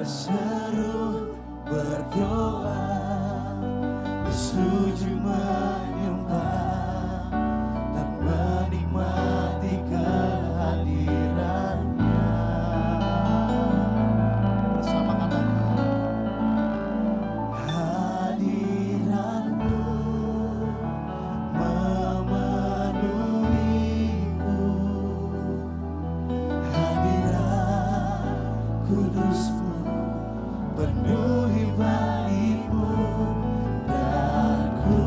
berseru, berdoa, bersujud menyembah dan menikmati kehadirannya. Bersama katakan, hadiratmu memenuhiku, hadirat kudusmu penuhi bagimu, dan ku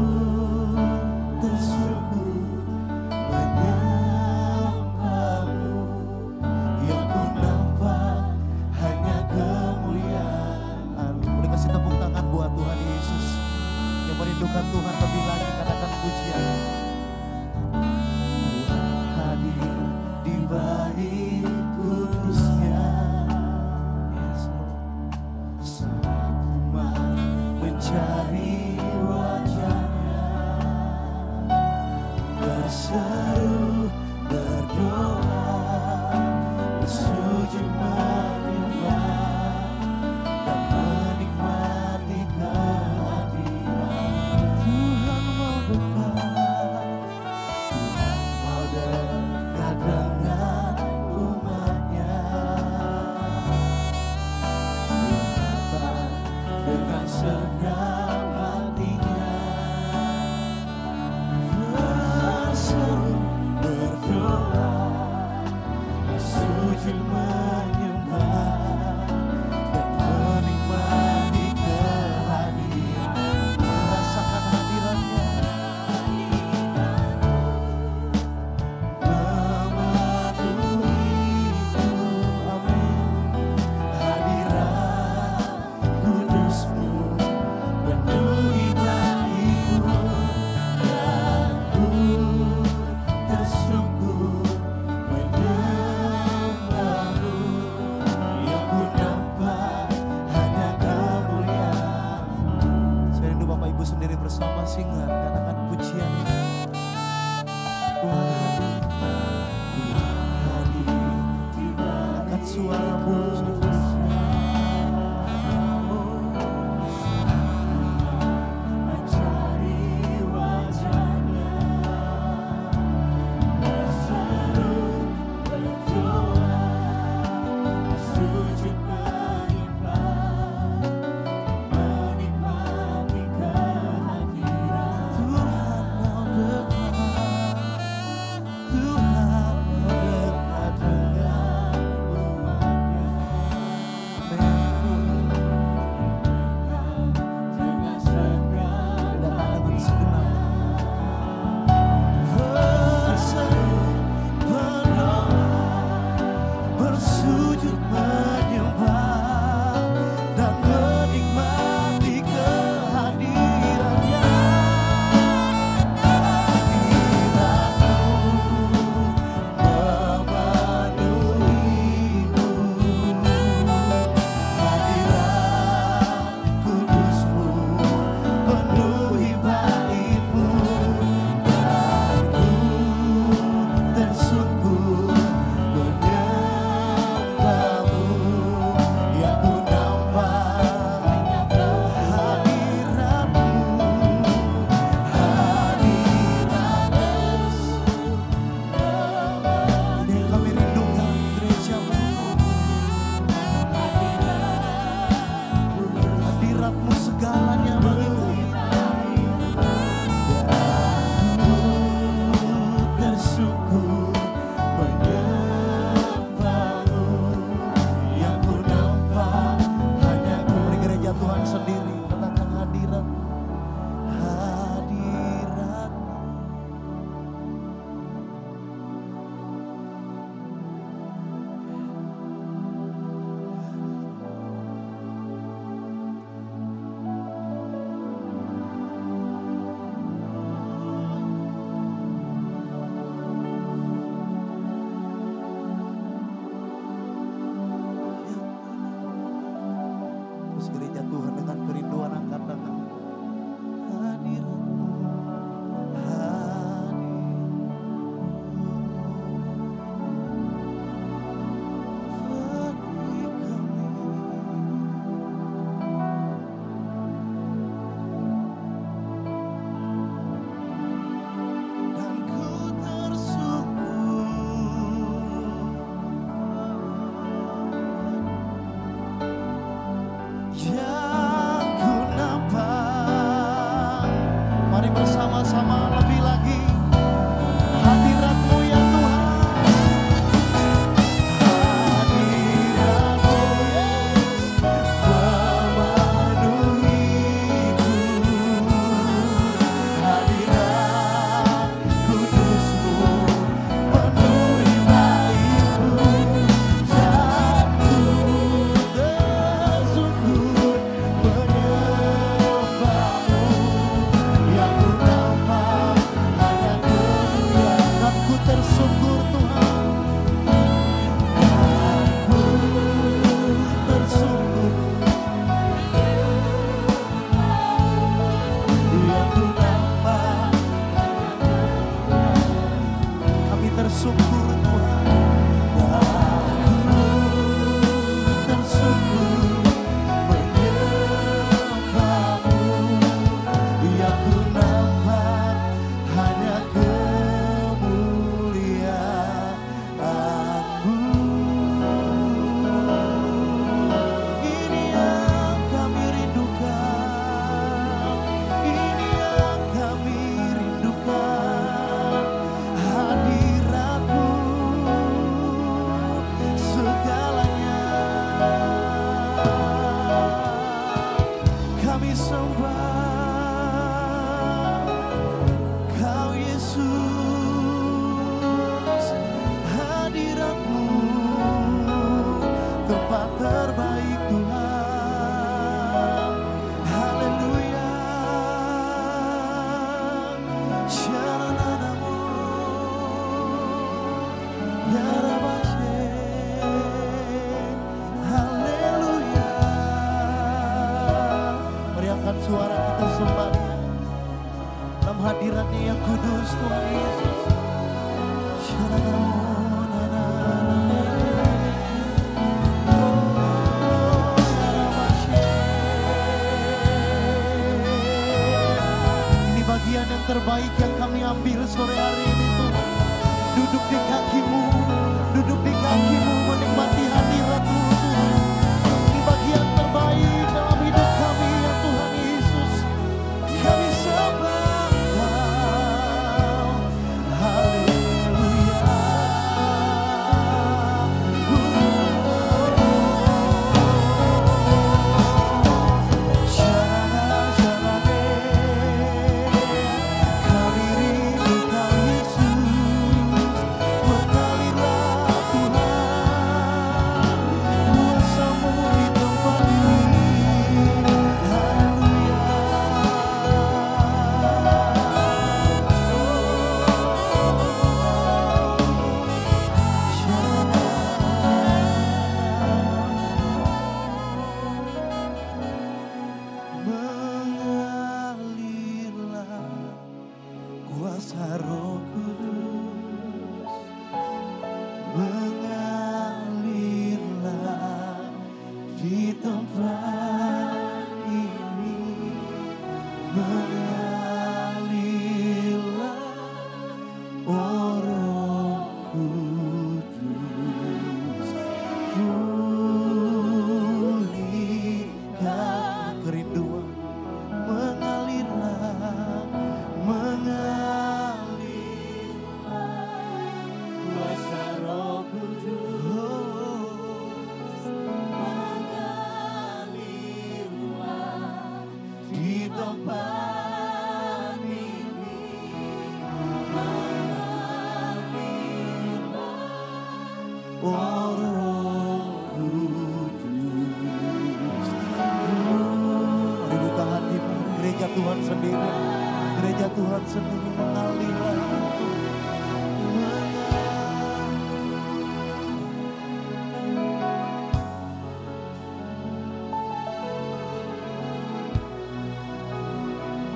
tersungguh menyembahmu. Yang ku nampak hanya kemuliaan. Boleh kasih tepuk tangan buat Tuhan Yesus yang merindukan Tuhan lebih lagi. Katakan pujian. Tuhan hadir di bait kudusnya. Yes, Lord. Saat umat mencari wajahnya, berseru, berdoa, bersujud menyembah dan menikmati kehadiran. Tuhan mau dekat, mau dekat dengan umatnya. Dengan senang hatinya, berseru, berdoa, bersujud menyembah dan menikmati kehadiran. Rasakan hadirannya, memenuhiku, amin. Hadirat kudusmu penuhi bagiku, dan ku tersungguh menyembahmu. Yang ku nampak hanya kemuliaan-Mu. Saya rindu Bapak Ibu sendiri bersama singar, katakan pujian ini. Tuhan hadir, Tuhan hadir, angkat suaramu. Mencari wajahnya, berseru, berdoa, bersujud menyembah, menikmati kehadiran. Tuhan mau dekat, Tuhan mau dekat dengan umatnya. hadirat-Nya yang kudus Tuhan Yesus. Ini bagian yang terbaik yang kami ambil sore hari ini Tuhan. Duduk di kaki-Mu, duduk di kaki-Mu, menikmati hadirat-Mu Tuhan. Ini bagian terbaik dalam hidup kami ya Tuhan Yesus. Kami sembah Kau, haleluya. Kami rindu Kau Yesus, mengalirlah Tuhan, kuasa-Mu di tempat ini, haleluya. Mengalirlah kuasa Roh Kudus, mengalirlah di tempat ini, mengalirlah oh Roh Kudus, pulihkan kerinduan, mengalirlah, mengalirlah kuasa Roh Kudus, mengalirlah di tempat ini, mengalirlah oh Roh Kudus. Mari buka hatimu, gereja Tuhan sendiri, gereja Tuhan sendiri mengalirlah.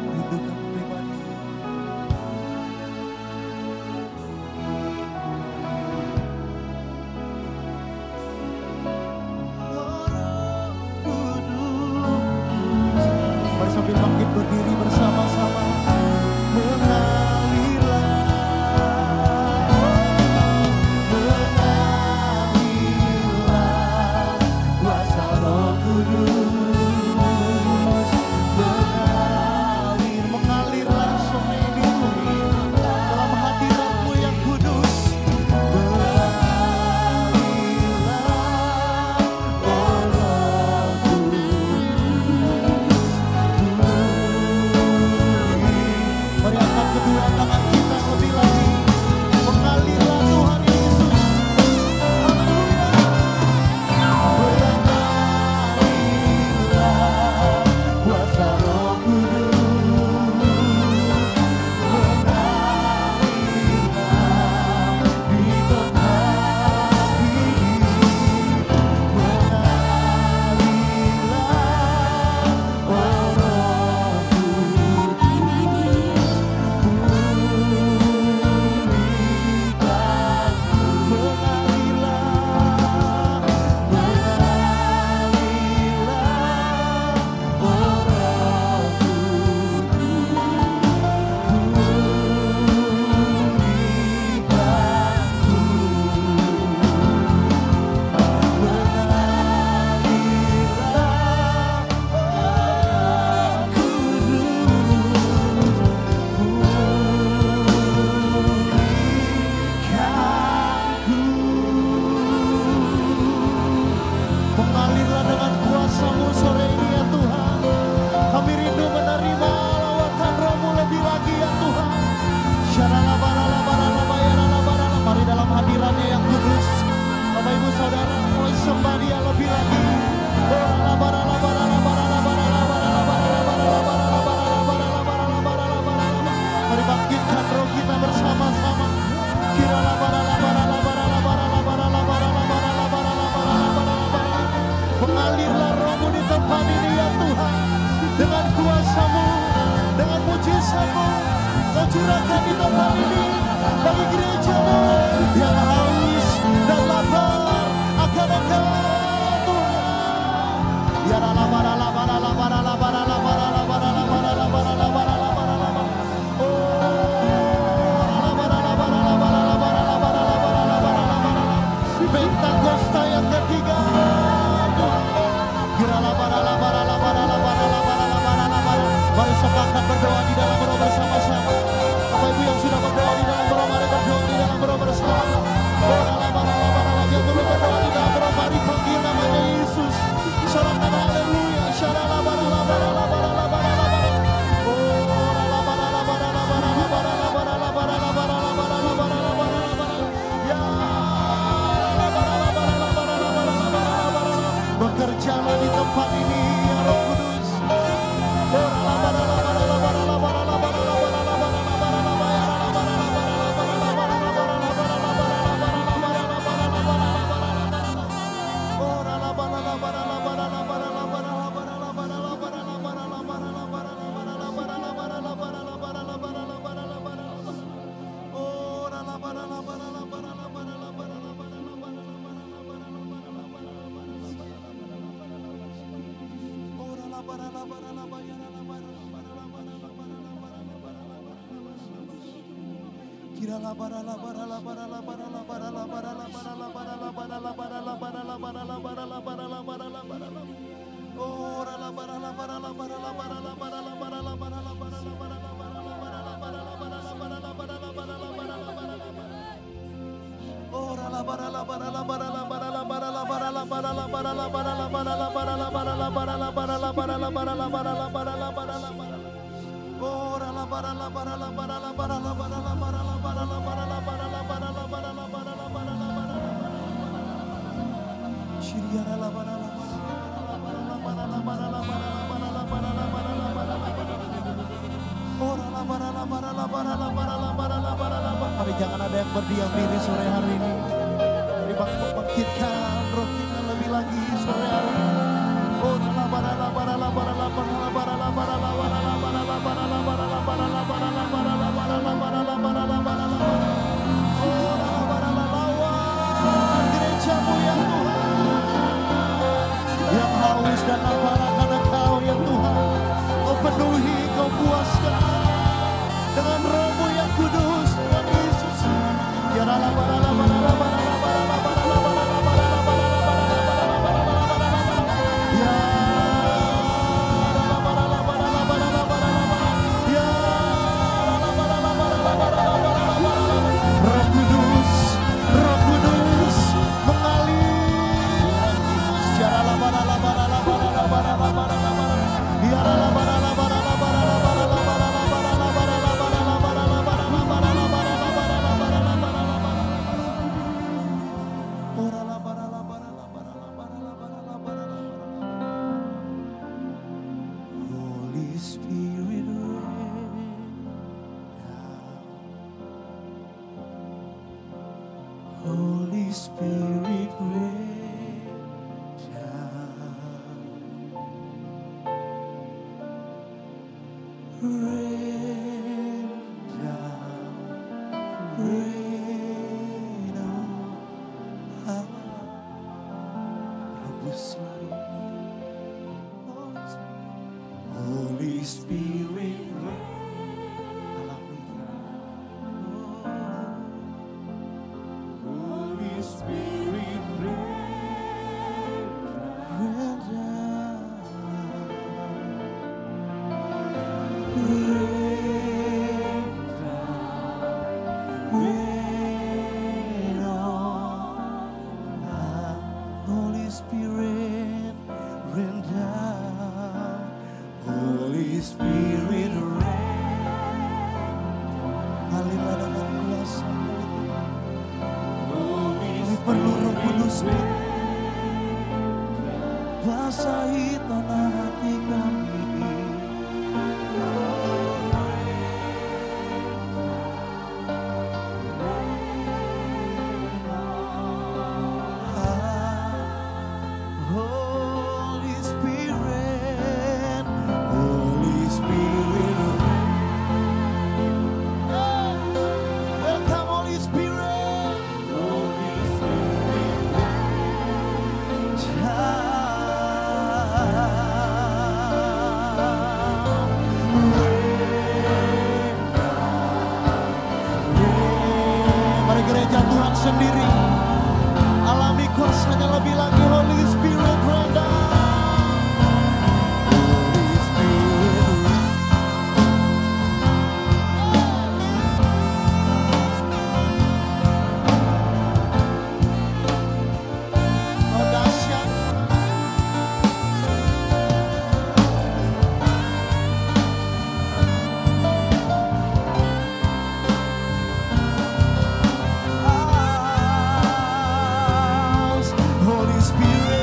Rindukan pribadi. Mari sambil bangkit berdiri bersama-sama. Mengalirlah, mengalirlah kuasa Roh Kudus, mengalirlah sore ini Tuhan, dalam hadirat-Mu yang kudus. Mengalirlah oh Roh Kudus. Mari angkat kedua tangan kita lebih lagi. Mengalirlah Tuhan Yesus. Haleluya. Mengalirlah kuasa Roh Kudus. Mengalirlah di tempat ini. Mengalirlah oh Roh Kudus. Mengalirlah dengan kuasa-Mu sore ini ya Tuhan. Kami rindu menerima lawatan Roh-Mu lebih lagi ya Tuhan. Mari dalam hadirat-Nya yang kudus, Bapak Ibu Saudara, mau sembah Dia lebih lagi. Mari bangkitkan roh kita bersama-sama. Mengalirlah Roh-Mu di tempat ini ya Tuhan. Dengan kuasa-Mu, dengan mujizat-Mu, curahkan di tempat ini bagi gerejamu yang haus dan lapar akan Engkau Tuhan. Ya la la la la la la la la la la la Pentakosta yang ketiga. Mari sepakat berdoa di dalam roh bersama-sama. Bapak Ibu yang sudah berdoa di dalam roh, mari berdoa di dalam roh bersama. Yang belum berdoa di dalam roh, mari panggil namanya Yesus. Sorakan haleluya. Bekerjalah di tempat ini ya Roh Kudus. Mari jangan ada yang berdiam diri sore hari ini. Mari bangkitkan roh kita lebih lagi sore hari ini. Gerejamu yang Tuhan, yang haus dan lapar akan Engkau yang Tuhan. Kau penuhi, Kau puaskan dengan Roh-Mu yang kudus, Tuhan Yesus. Ya Holy Spirit rain down, rain down, rain on us. Holy Spirit rain. Basahi tanah hati kami. Holy Spirit, Holy Spirit, sendiri. Alami kuasanya lebih lagi, Holy Spirit rain down. Holy Spirit. Oh dahsyat. Holy Spirit.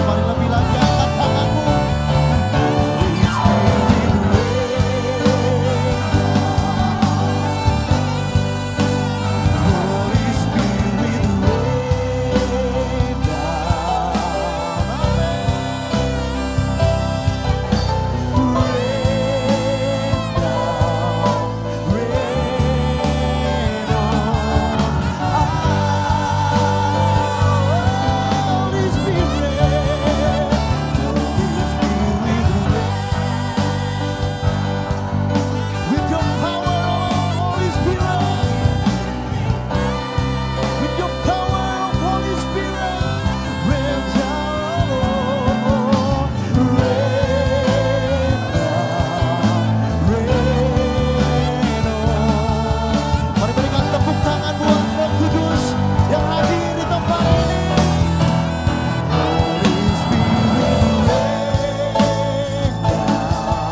Mari lebih lagi angkat tanganmu. Holy Spirit rain down. With your power, Holy Spirit. With your power, Holy Spirit, rain down, rain down, rain on. Mari berikan tepuk tangan buat Roh Kudus yang hadir di tempat ini. Holy Spirit, rain down.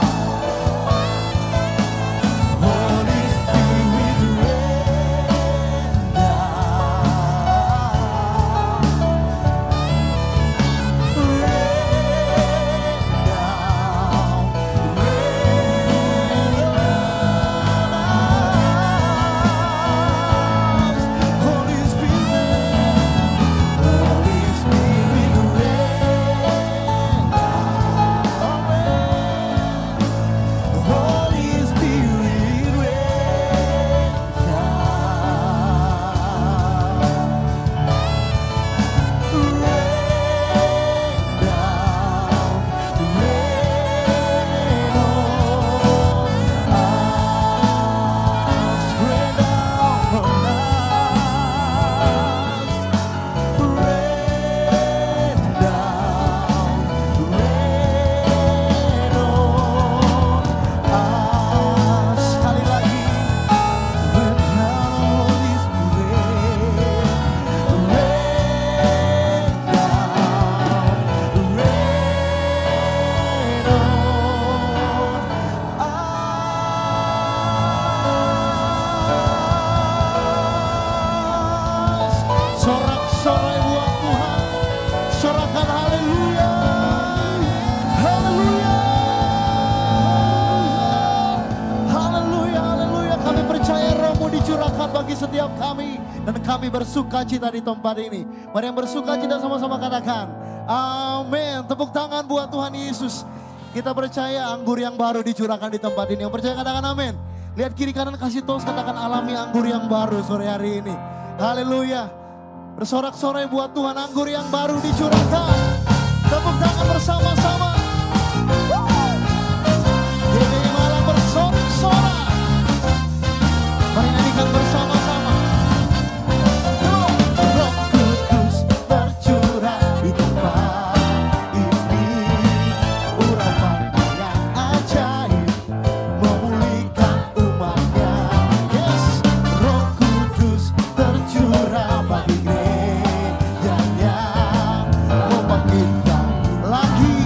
Holy Spirit, rain Sekali lagi, rain down, Holy Spirit, rain down, rain on us. Sorak-sorai buat Tuhan, sorakan haleluya, haleluya, haleluya, haleluya. Kami percaya Roh-Mu dicurahkan bagi setiap kami, dan kami bersuka cita di tempat ini. Mari yang bersuka cita sama-sama katakan amin. Tepuk tangan buat Tuhan Yesus. Kita percaya anggur yang baru dicurahkan di tempat ini. Yang percaya katakan amin. Lihat kiri kanan, kasih tos, katakan alami anggur yang baru sore hari ini. Haleluya. Bersorak-sorai buat Tuhan, anggur yang baru dicurahkan. Tepuk tangan bersama-sama. Ini malam bersorak-sorai. Mari nyanyikan bersama-sama. Roh Kudus tercurah di tempat ini. Urapan yang ajaib memulihkan umatnya. Yes, Roh Kudus tercurah bagi gerejanya, membangkitkan lagi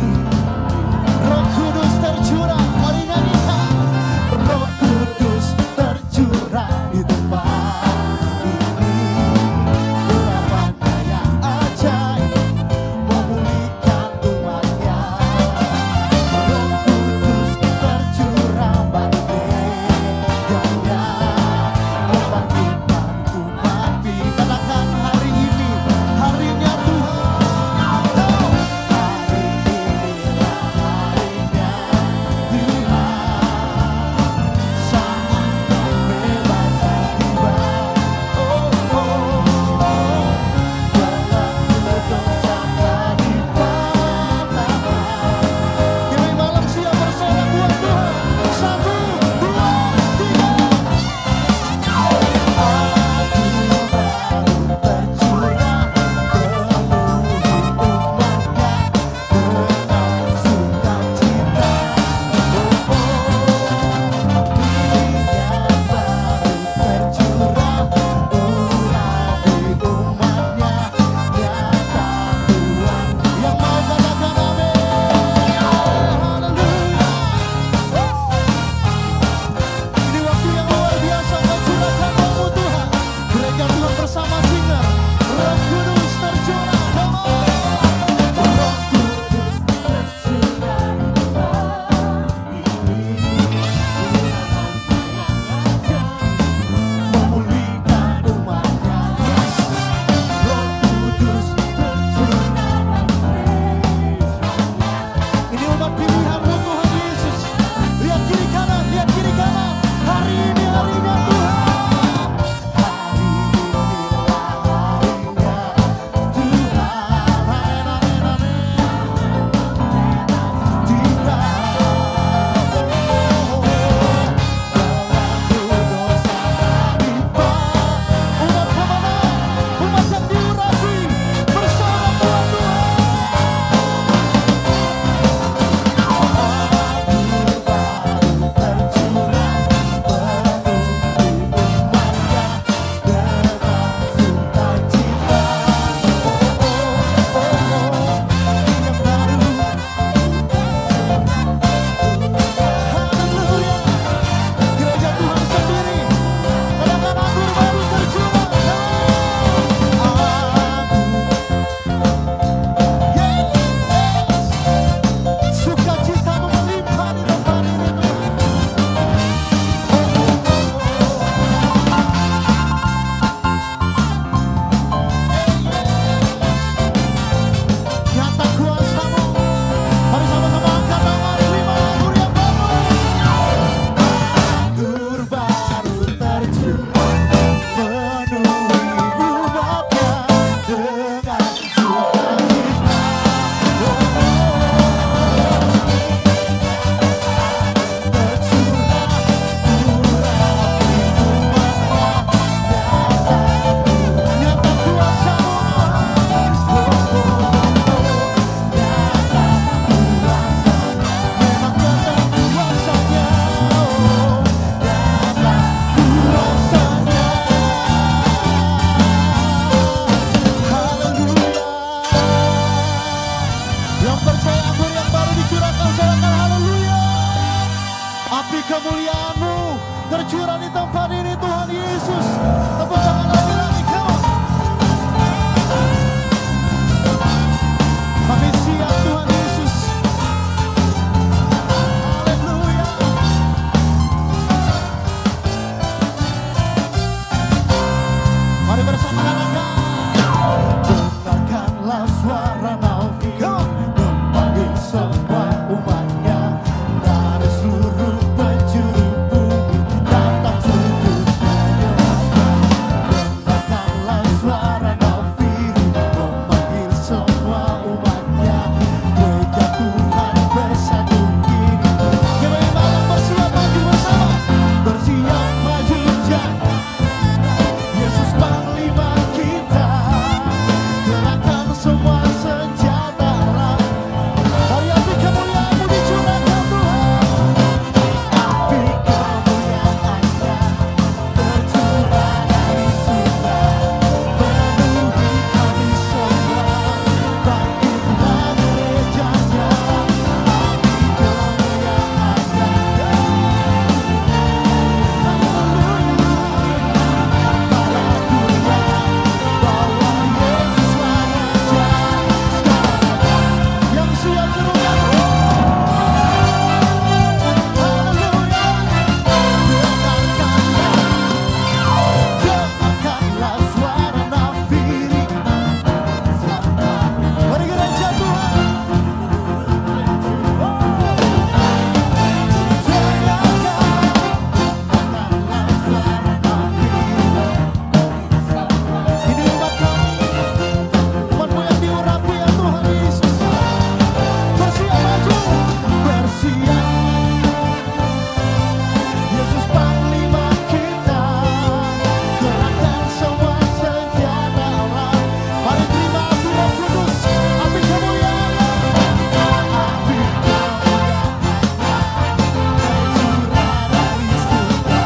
api kemuliaan-Mu tercurah di tempat ini Tuhan Yesus. Tepuk tangan lagi, come on. Kami siap Tuhan Yesus. Haleluya. Mari bersama katakan, dengarkanlah suara Nabi memanggil semua umatnya dari seluruh penjuru bumi datang sujud menyembah. Dengarkanlah suara Nabi memanggil semua umatnya, gereja Tuhan bersatu kini. Kami malam bersiap maju bersama, bersiap maju jalan. Yesus panglima kita, gerakan semua senjata. Mari api kemuliaan-Mu dicurahkan Tuhan. Api kemuliaan-Nya tercurah dari surga, penuhi kami semua, bangkitlah gereja-Nya. Api kemuliaan-Nya, yang siap serukan, haleluya. Dengarkanlah suara nafiri. Mari gereja Tuhan. Dengarkanlah suara nafiri. Ini umat kami, umat-Mu yang diurapi ya Tuhan Yesus. Bersiap maju, bersiap. Yesus panglima kita, gerakan semua senjata. Mari terima api Roh Kudus, api kemuliaan, api kemuliaan tercurah dari surga,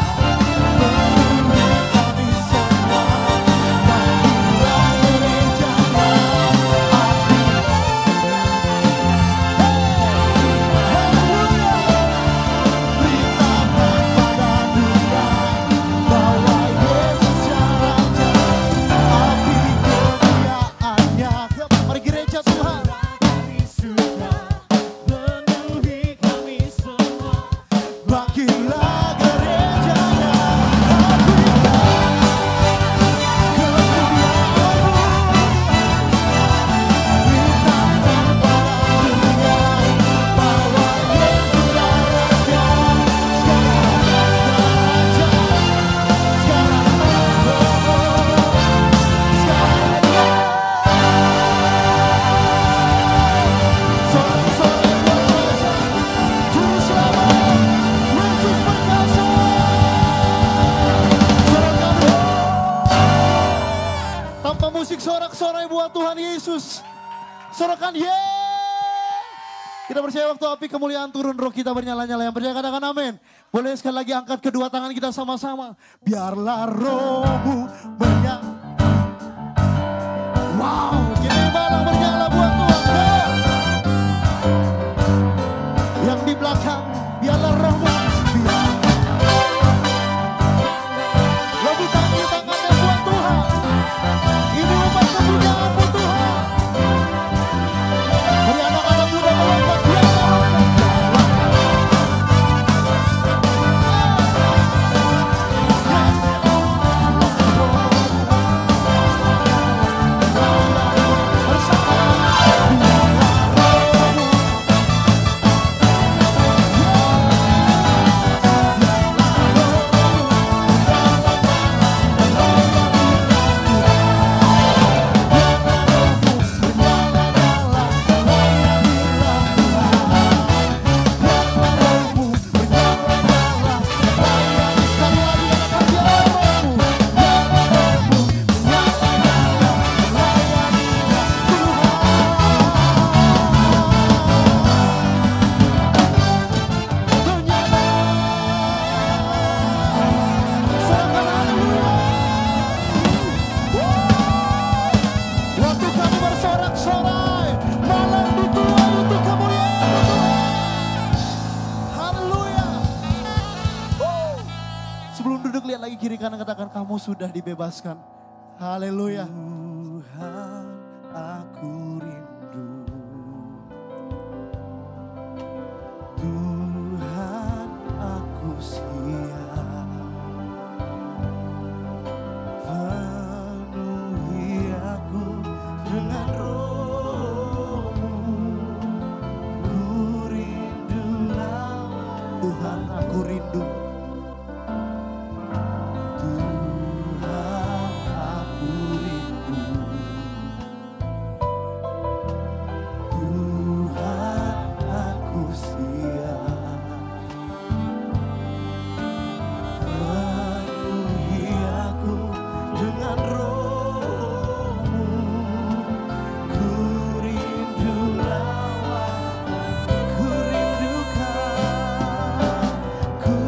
penuhi kami semua, bangkitlah gereja-Nya. Api, haleluya. Beritakan pada dunia bahwa Yesus raja. Api kemuliaan-Nya, mari gereja Tuhan. Dari surga penuhi kami semua, bangkitlah gereja-Nya. Api kemuliaan-Mu, beritakan pada dunia bahwa Yesus raja. Tanpa musik, sorak-sorai buat Tuhan Yesus. Sorakan yeay. Kita percaya waktu api kemuliaan turun, roh kita bernyala-nyala. Yang percaya katakan amin. Boleh sekali lagi angkat kedua tangan kita sama-sama. Biarlah roh-Mu menyala. Wow, kini malam bernyala buat Tuhan. Yang di belakang, biarlah roh-Mu. Lebih tinggi tangannya buat Tuhan. Ini umat kemuliaan-Mu Tuhan. Beri anak-anak muda melompat. lihat lagi kiri kanan, katakan kamu sudah dibebaskan. Haleluya. Tuhan, aku rindu. Tuhan, aku siap. Penuhi aku dengan Roh-Mu. Ku rindulah, Tuhan, aku rindu. Ku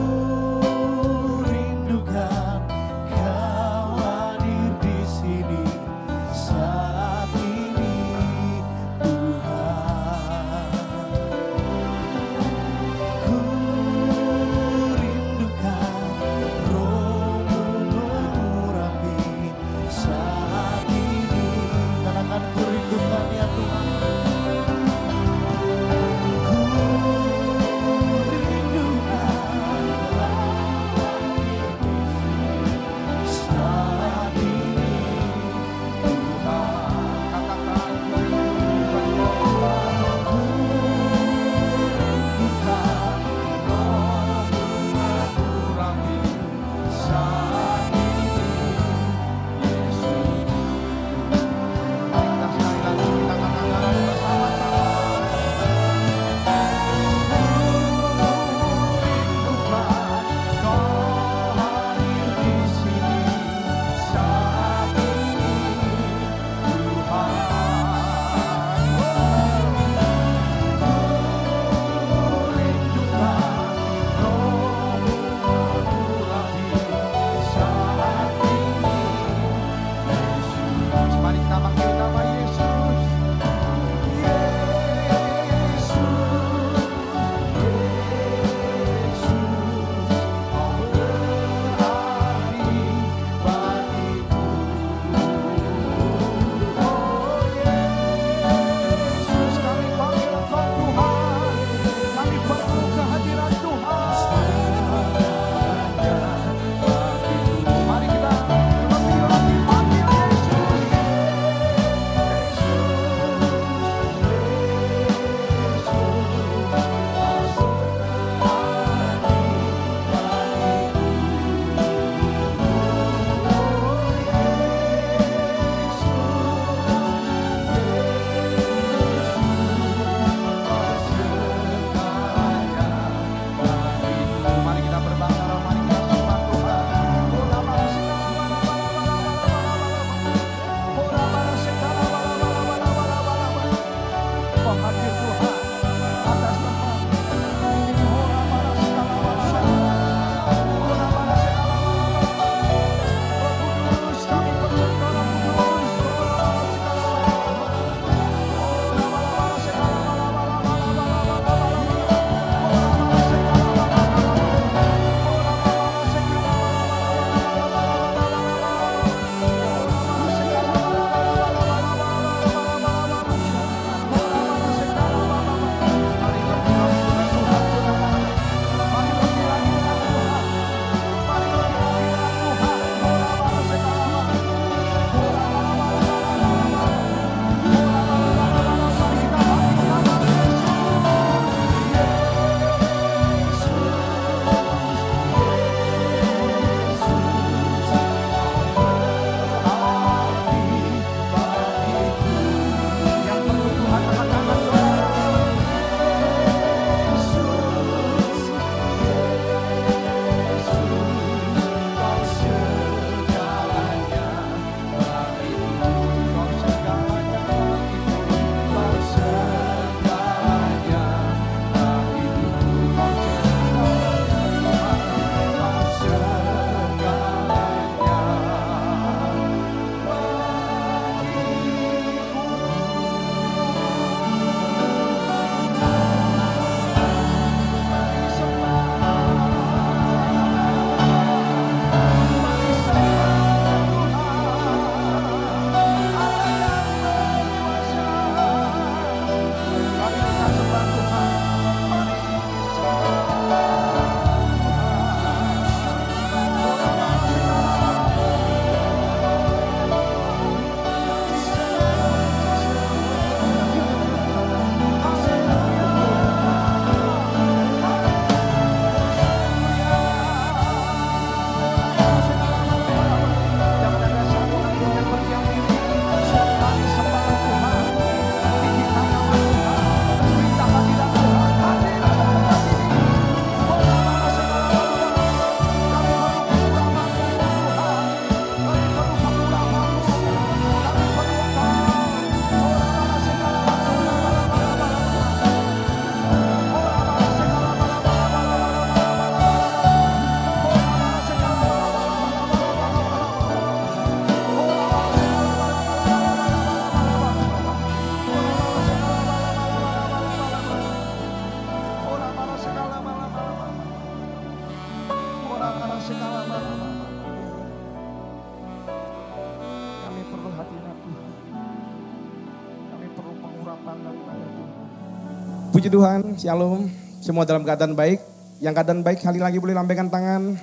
Puji Tuhan, shalom. Semua dalam keadaan baik. Yang keadaan baik sekali lagi boleh lambaikan tangan.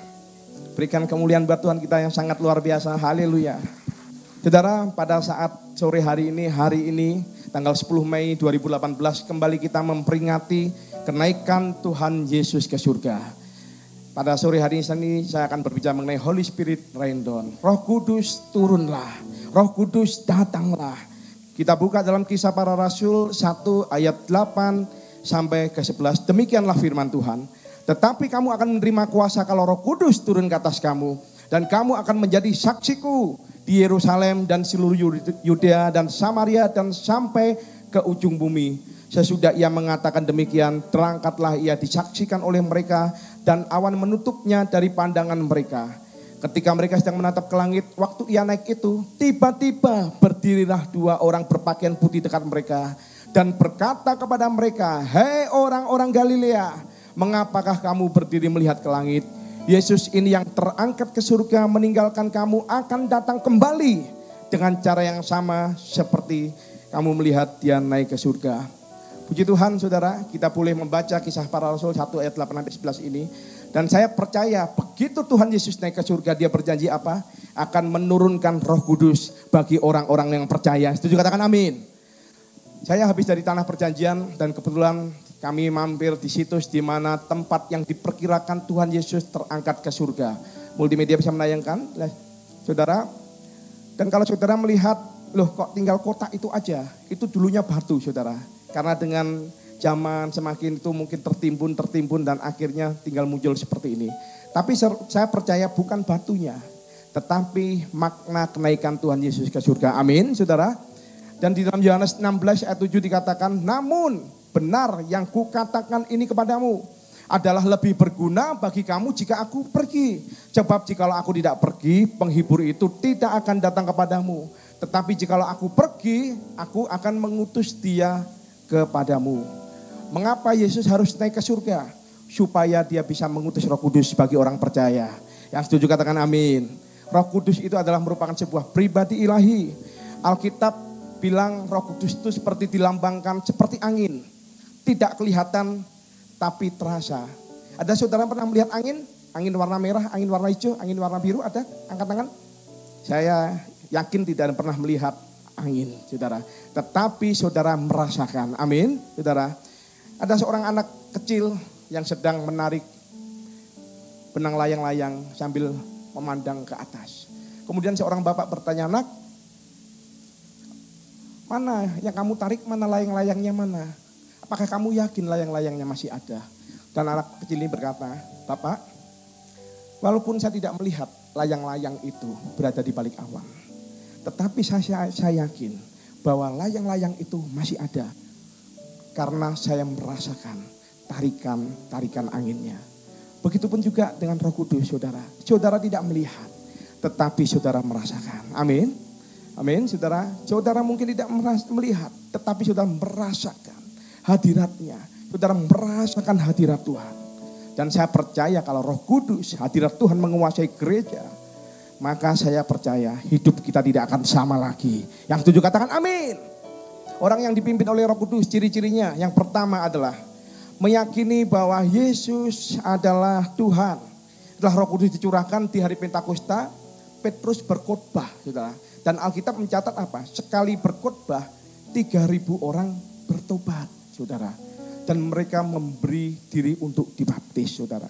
Berikan kemuliaan buat Tuhan kita yang sangat luar biasa. Haleluya. Saudara, pada saat sore hari ini, tanggal 10 Mei 2018, kembali kita memperingati kenaikan Tuhan Yesus ke surga. Pada sore hari ini saya akan berbicara mengenai Holy Spirit rain down. Roh Kudus turunlah, Roh Kudus datanglah. Kita buka dalam Kisah Para Rasul 1 ayat 8 sampai ke 11. Demikianlah firman Tuhan. Tetapi kamu akan menerima kuasa kalau Roh Kudus turun ke atas kamu. Dan kamu akan menjadi saksiku di Yerusalem dan seluruh Yudea dan Samaria dan sampai ke ujung bumi. Sesudah ia mengatakan demikian, terangkatlah ia disaksikan oleh mereka dan awan menutupnya dari pandangan mereka. Ketika mereka sedang menatap ke langit, waktu ia naik itu, tiba-tiba berdirilah 2 orang berpakaian putih dekat mereka. Dan berkata kepada mereka, hei orang-orang Galilea, mengapakah kamu berdiri melihat ke langit? Yesus ini yang terangkat ke surga meninggalkan kamu akan datang kembali dengan cara yang sama seperti kamu melihat dia naik ke surga. Puji Tuhan saudara, kita boleh membaca Kisah Para Rasul 1 ayat 8-11 ini. Dan saya percaya begitu Tuhan Yesus naik ke surga, dia berjanji apa? Akan menurunkan Roh Kudus bagi orang-orang yang percaya. Setuju, katakan amin. Saya habis dari Tanah Perjanjian dan kebetulan kami mampir di situs di mana tempat yang diperkirakan Tuhan Yesus terangkat ke surga. Multimedia bisa menayangkan, saudara. Dan kalau saudara melihat, loh kok tinggal kota itu aja, itu dulunya batu saudara. Karena dengan zaman semakin itu mungkin tertimbun dan akhirnya tinggal muncul seperti ini. Tapi saya percaya bukan batunya, tetapi makna kenaikan Tuhan Yesus ke surga. Amin saudara. Dan di dalam Yohanes 16 ayat 7 dikatakan, namun benar yang kukatakan ini kepadamu adalah lebih berguna bagi kamu jika aku pergi. Sebab jikalau aku tidak pergi, penghibur itu tidak akan datang kepadamu. Tetapi jikalau aku pergi, aku akan mengutus dia kepadamu. Mengapa Yesus harus naik ke surga? Supaya dia bisa mengutus Roh Kudus bagi orang percaya. Yang setuju katakan amin. Roh Kudus itu adalah merupakan sebuah pribadi ilahi. Alkitab bilang Roh Kudus itu seperti dilambangkan seperti angin. Tidak kelihatan tapi terasa. Ada saudara pernah melihat angin? Angin warna merah, angin warna hijau, angin warna biru, ada? Angkat tangan. Saya yakin tidak pernah melihat angin, saudara. Tetapi saudara merasakan, amin, saudara. Ada seorang anak kecil yang sedang menarik benang layang-layang sambil memandang ke atas. Kemudian seorang bapak bertanya, nak, mana yang kamu tarik, mana layang-layangnya mana? Apakah kamu yakin layang-layangnya masih ada? Dan anak kecil ini berkata, Bapak, walaupun saya tidak melihat layang-layang itu berada di balik awan, tetapi saya yakin bahwa layang-layang itu masih ada. Karena saya merasakan tarikan anginnya. Begitupun juga dengan Roh Kudus saudara. Saudara tidak melihat, tetapi saudara merasakan. Amin. Amin, saudara. Saudara mungkin tidak melihat, tetapi saudara merasakan hadiratnya. Saudara merasakan hadirat Tuhan. Dan saya percaya kalau Roh Kudus, hadirat Tuhan menguasai gereja, maka saya percaya hidup kita tidak akan sama lagi. Yang setuju katakan amin. Orang yang dipimpin oleh Roh Kudus, ciri-cirinya yang pertama adalah meyakini bahwa Yesus adalah Tuhan. Setelah Roh Kudus dicurahkan di hari Pentakosta, Petrus berkhotbah, saudara. Dan Alkitab mencatat apa? Sekali berkhotbah 3.000 orang bertobat, saudara. Dan mereka memberi diri untuk dibaptis, saudara.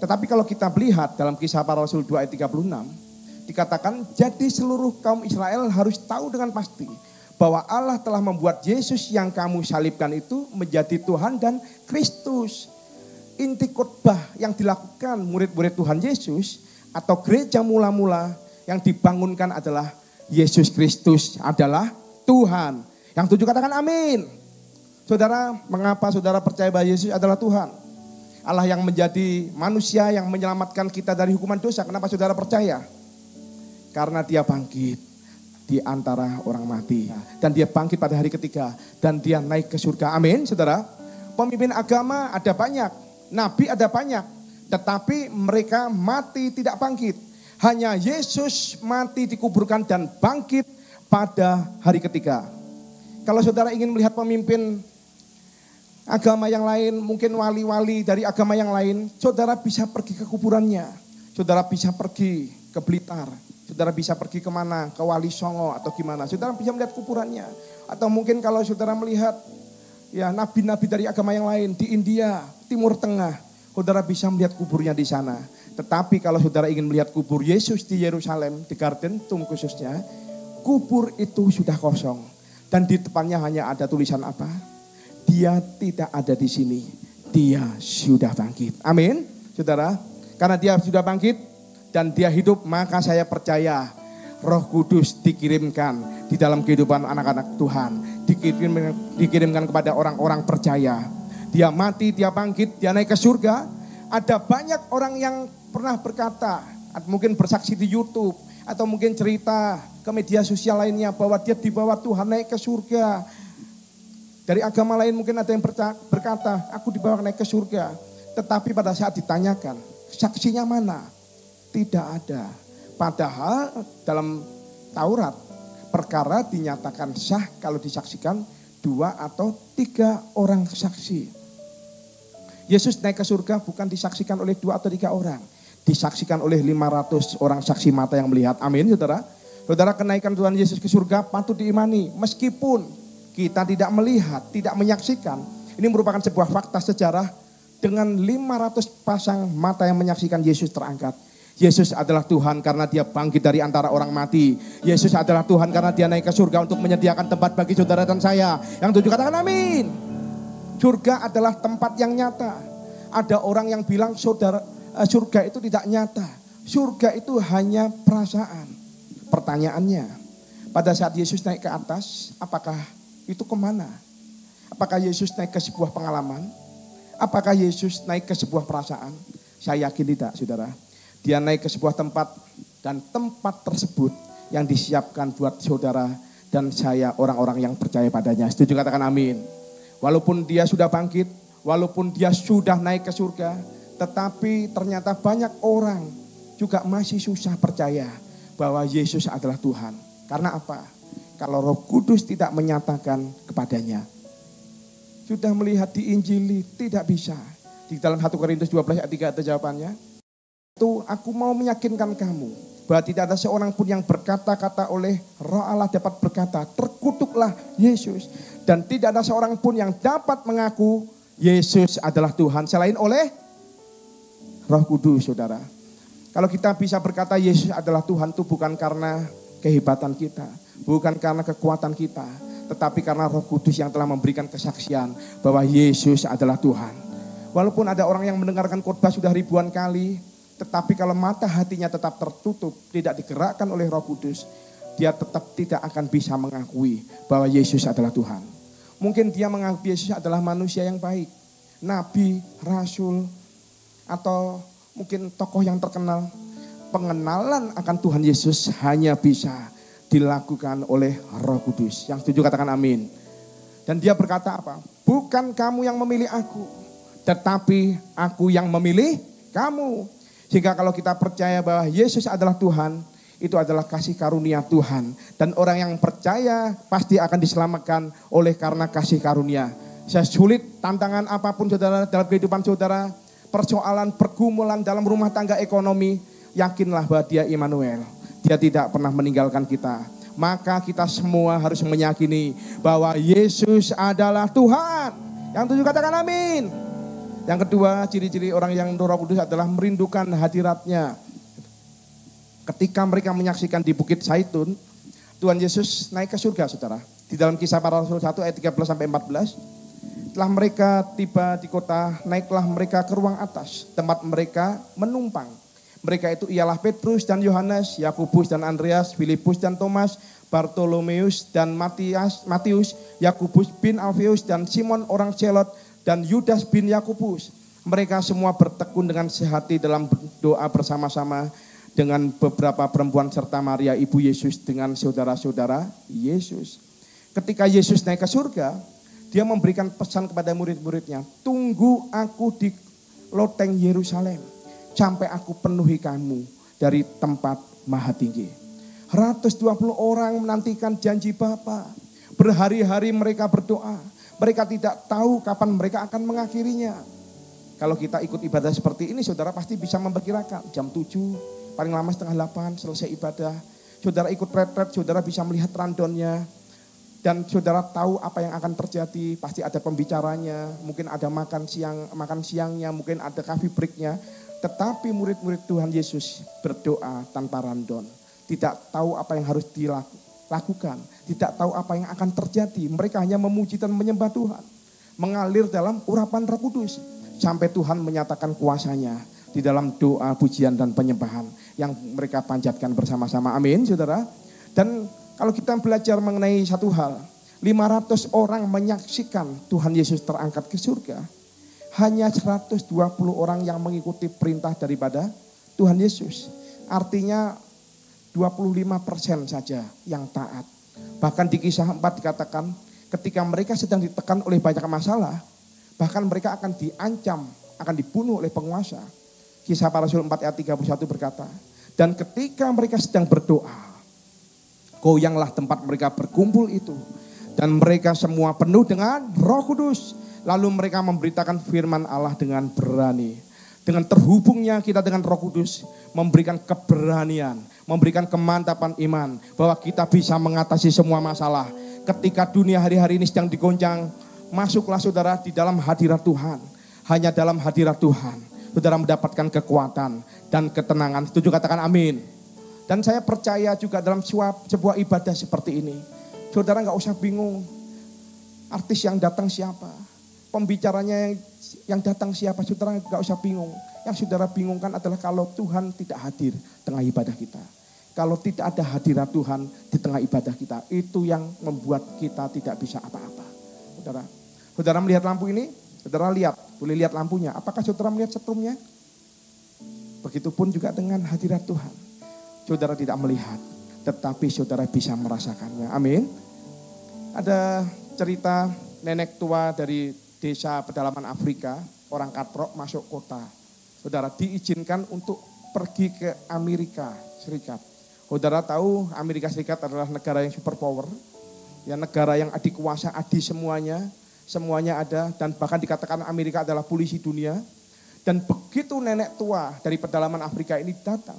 Tetapi kalau kita melihat dalam Kisah Para Rasul 2 ayat 36, dikatakan jadi seluruh kaum Israel harus tahu dengan pasti bahwa Allah telah membuat Yesus yang kamu salibkan itu menjadi Tuhan dan Kristus. Inti khotbah yang dilakukan murid-murid Tuhan Yesus atau gereja mula-mula yang dibangunkan adalah Yesus Kristus adalah Tuhan. Yang tujuh katakan amin. Saudara, mengapa saudara percaya bahwa Yesus adalah Tuhan? Allah yang menjadi manusia yang menyelamatkan kita dari hukuman dosa. Kenapa saudara percaya? Karena dia bangkit di antara orang mati. Dan dia bangkit pada hari ketiga. Dan dia naik ke surga. Amin, saudara. Pemimpin agama ada banyak. Nabi ada banyak. Tetapi mereka mati tidak bangkit. Hanya Yesus mati dikuburkan dan bangkit pada hari ketiga. Kalau saudara ingin melihat pemimpin agama yang lain, mungkin wali-wali dari agama yang lain, saudara bisa pergi ke kuburannya. Saudara bisa pergi ke Blitar. Saudara bisa pergi kemana? Ke Wali Songo atau gimana. Saudara bisa melihat kuburannya. Atau mungkin kalau saudara melihat ya nabi-nabi dari agama yang lain di India, Timur Tengah, saudara bisa melihat kuburnya di sana. Tetapi kalau saudara ingin melihat kubur Yesus di Yerusalem, di Garden Tomb khususnya, kubur itu sudah kosong. Dan di depannya hanya ada tulisan apa? Dia tidak ada di sini. Dia sudah bangkit. Amin, saudara. Karena dia sudah bangkit dan dia hidup, maka saya percaya Roh Kudus dikirimkan di dalam kehidupan anak-anak Tuhan. Dikirimkan kepada orang-orang percaya. Dia mati, dia bangkit, dia naik ke surga. Ada banyak orang yang pernah berkata, mungkin bersaksi di YouTube, atau mungkin cerita ke media sosial lainnya bahwa dia dibawa Tuhan naik ke surga. Dari agama lain mungkin ada yang berkata, aku dibawa naik ke surga. Tetapi pada saat ditanyakan, saksinya mana? Tidak ada. Padahal dalam Taurat, perkara dinyatakan sah kalau disaksikan 2 atau 3 orang saksi. Yesus naik ke surga bukan disaksikan oleh 2 atau 3 orang. Disaksikan oleh 500 orang saksi mata yang melihat. Amin, saudara. Saudara, kenaikan Tuhan Yesus ke surga patut diimani. Meskipun kita tidak melihat, tidak menyaksikan. Ini merupakan sebuah fakta sejarah dengan 500 pasang mata yang menyaksikan Yesus terangkat. Yesus adalah Tuhan karena dia bangkit dari antara orang mati. Yesus adalah Tuhan karena dia naik ke surga untuk menyediakan tempat bagi saudara dan saya. Yang 7 katakan amin. Surga adalah tempat yang nyata. Ada orang yang bilang surga itu tidak nyata. Surga itu hanya perasaan. Pertanyaannya, pada saat Yesus naik ke atas, apakah itu kemana? Apakah Yesus naik ke sebuah pengalaman? Apakah Yesus naik ke sebuah perasaan? Saya yakin tidak, saudara. Dia naik ke sebuah tempat dan tempat tersebut yang disiapkan buat saudara dan saya orang-orang yang percaya padanya. Setuju katakan amin. Walaupun dia sudah bangkit, walaupun dia sudah naik ke surga, tetapi ternyata banyak orang juga masih susah percaya bahwa Yesus adalah Tuhan. Karena apa? Kalau Roh Kudus tidak menyatakan kepadanya. Sudah melihat di Injili, tidak bisa. Di dalam 1 Korintus 12 ayat 3 ada jawabannya. Itu aku mau meyakinkan kamu bahwa tidak ada seorang pun yang berkata-kata oleh Roh Allah dapat berkata, terkutuklah Yesus. Dan tidak ada seorang pun yang dapat mengaku Yesus adalah Tuhan selain oleh Roh Kudus, saudara. Kalau kita bisa berkata Yesus adalah Tuhan itu bukan karena kehebatan kita, bukan karena kekuatan kita, tetapi karena Roh Kudus yang telah memberikan kesaksian bahwa Yesus adalah Tuhan. Walaupun ada orang yang mendengarkan khotbah sudah ribuan kali, tetapi kalau mata hatinya tetap tertutup, tidak digerakkan oleh Roh Kudus, dia tetap tidak akan bisa mengakui bahwa Yesus adalah Tuhan. Mungkin dia menganggap Yesus adalah manusia yang baik, nabi, rasul, atau mungkin tokoh yang terkenal. Pengenalan akan Tuhan Yesus hanya bisa dilakukan oleh Roh Kudus. Yang setuju katakan amin. Dan dia berkata apa? Bukan kamu yang memilih aku, tetapi aku yang memilih kamu. Sehingga kalau kita percaya bahwa Yesus adalah Tuhan, itu adalah kasih karunia Tuhan. Dan orang yang percaya pasti akan diselamatkan oleh karena kasih karunia. Sesulit tantangan apapun saudara dalam kehidupan saudara, persoalan pergumulan dalam rumah tangga ekonomi, yakinlah bahwa dia Immanuel. Dia tidak pernah meninggalkan kita. Maka kita semua harus meyakini bahwa Yesus adalah Tuhan. Yang 7 katakan amin. Yang kedua, ciri-ciri orang yang Roh Kudus adalah merindukan hadiratnya. Ketika mereka menyaksikan di Bukit Zaitun, Tuhan Yesus naik ke surga, saudara. Di dalam Kisah Para Rasul 1 ayat 13-14, setelah mereka tiba di kota, naiklah mereka ke ruang atas, tempat mereka menumpang. Mereka itu ialah Petrus dan Yohanes, Yakobus dan Andreas, Filipus dan Thomas, Bartolomeus dan Matius, Yakobus bin Alfeus dan Simon orang Zelot, dan Yudas bin Yakobus. Mereka semua bertekun dengan sehati dalam doa bersama-sama dengan beberapa perempuan serta Maria ibu Yesus dengan saudara-saudara Yesus. Ketika Yesus naik ke surga, dia memberikan pesan kepada murid-muridnya, tunggu aku di loteng Yerusalem sampai aku penuhi kamu dari tempat maha tinggi. 120 orang menantikan janji Bapa. Berhari-hari mereka berdoa. Mereka tidak tahu kapan mereka akan mengakhirinya. Kalau kita ikut ibadah seperti ini, saudara pasti bisa memperkirakan jam 7, paling lama setengah 8 selesai ibadah. Saudara ikut retret, saudara bisa melihat rundown-nya. Dan saudara tahu apa yang akan terjadi, pasti ada pembicaranya, mungkin ada makan siangnya, mungkin ada coffee break-nya. Tetapi murid-murid Tuhan Yesus berdoa tanpa rundown. Tidak tahu apa yang harus dilakukan, tidak tahu apa yang akan terjadi. Mereka hanya memuji dan menyembah Tuhan. Mengalir dalam urapan Roh Kudus. Sampai Tuhan menyatakan kuasanya di dalam doa, pujian, dan penyembahan yang mereka panjatkan bersama-sama. Amin, saudara. Dan kalau kita belajar mengenai satu hal, 500 orang menyaksikan Tuhan Yesus terangkat ke surga. Hanya 120 orang yang mengikuti perintah daripada Tuhan Yesus. Artinya 25% saja yang taat. Bahkan di Kisah 4 dikatakan ketika mereka sedang ditekan oleh banyak masalah, bahkan mereka akan diancam, akan dibunuh oleh penguasa. Kisah Para Rasul 4 ayat 31 berkata, dan ketika mereka sedang berdoa, goyanglah tempat mereka berkumpul itu. Dan mereka semua penuh dengan Roh Kudus. Lalu mereka memberitakan firman Allah dengan berani. Dengan terhubungnya kita dengan Roh Kudus, memberikan keberanian, memberikan kemantapan iman, bahwa kita bisa mengatasi semua masalah. Ketika dunia hari-hari ini sedang digoncang, masuklah saudara di dalam hadirat Tuhan. Hanya dalam hadirat Tuhan, saudara mendapatkan kekuatan dan ketenangan. Setuju, katakan amin. Dan saya percaya juga dalam sebuah ibadah seperti ini, saudara gak usah bingung artis yang datang siapa, pembicaranya yang datang siapa, saudara gak usah bingung. Yang saudara bingungkan adalah kalau Tuhan tidak hadir tengah ibadah kita. Kalau tidak ada hadirat Tuhan di tengah ibadah kita, itu yang membuat kita tidak bisa apa-apa. Saudara melihat lampu ini, saudara lihat, boleh lihat lampunya. Apakah saudara melihat setrumnya? Begitupun juga dengan hadirat Tuhan. Saudara tidak melihat, tetapi saudara bisa merasakannya. Amin. Ada cerita nenek tua dari desa pedalaman Afrika, orang katrok masuk kota. Saudara diizinkan untuk pergi ke Amerika Serikat. Saudara tahu Amerika Serikat adalah negara yang superpower. Ya, negara yang adikuasa, semuanya ada. Dan bahkan dikatakan Amerika adalah polisi dunia. Dan begitu nenek tua dari pedalaman Afrika ini datang,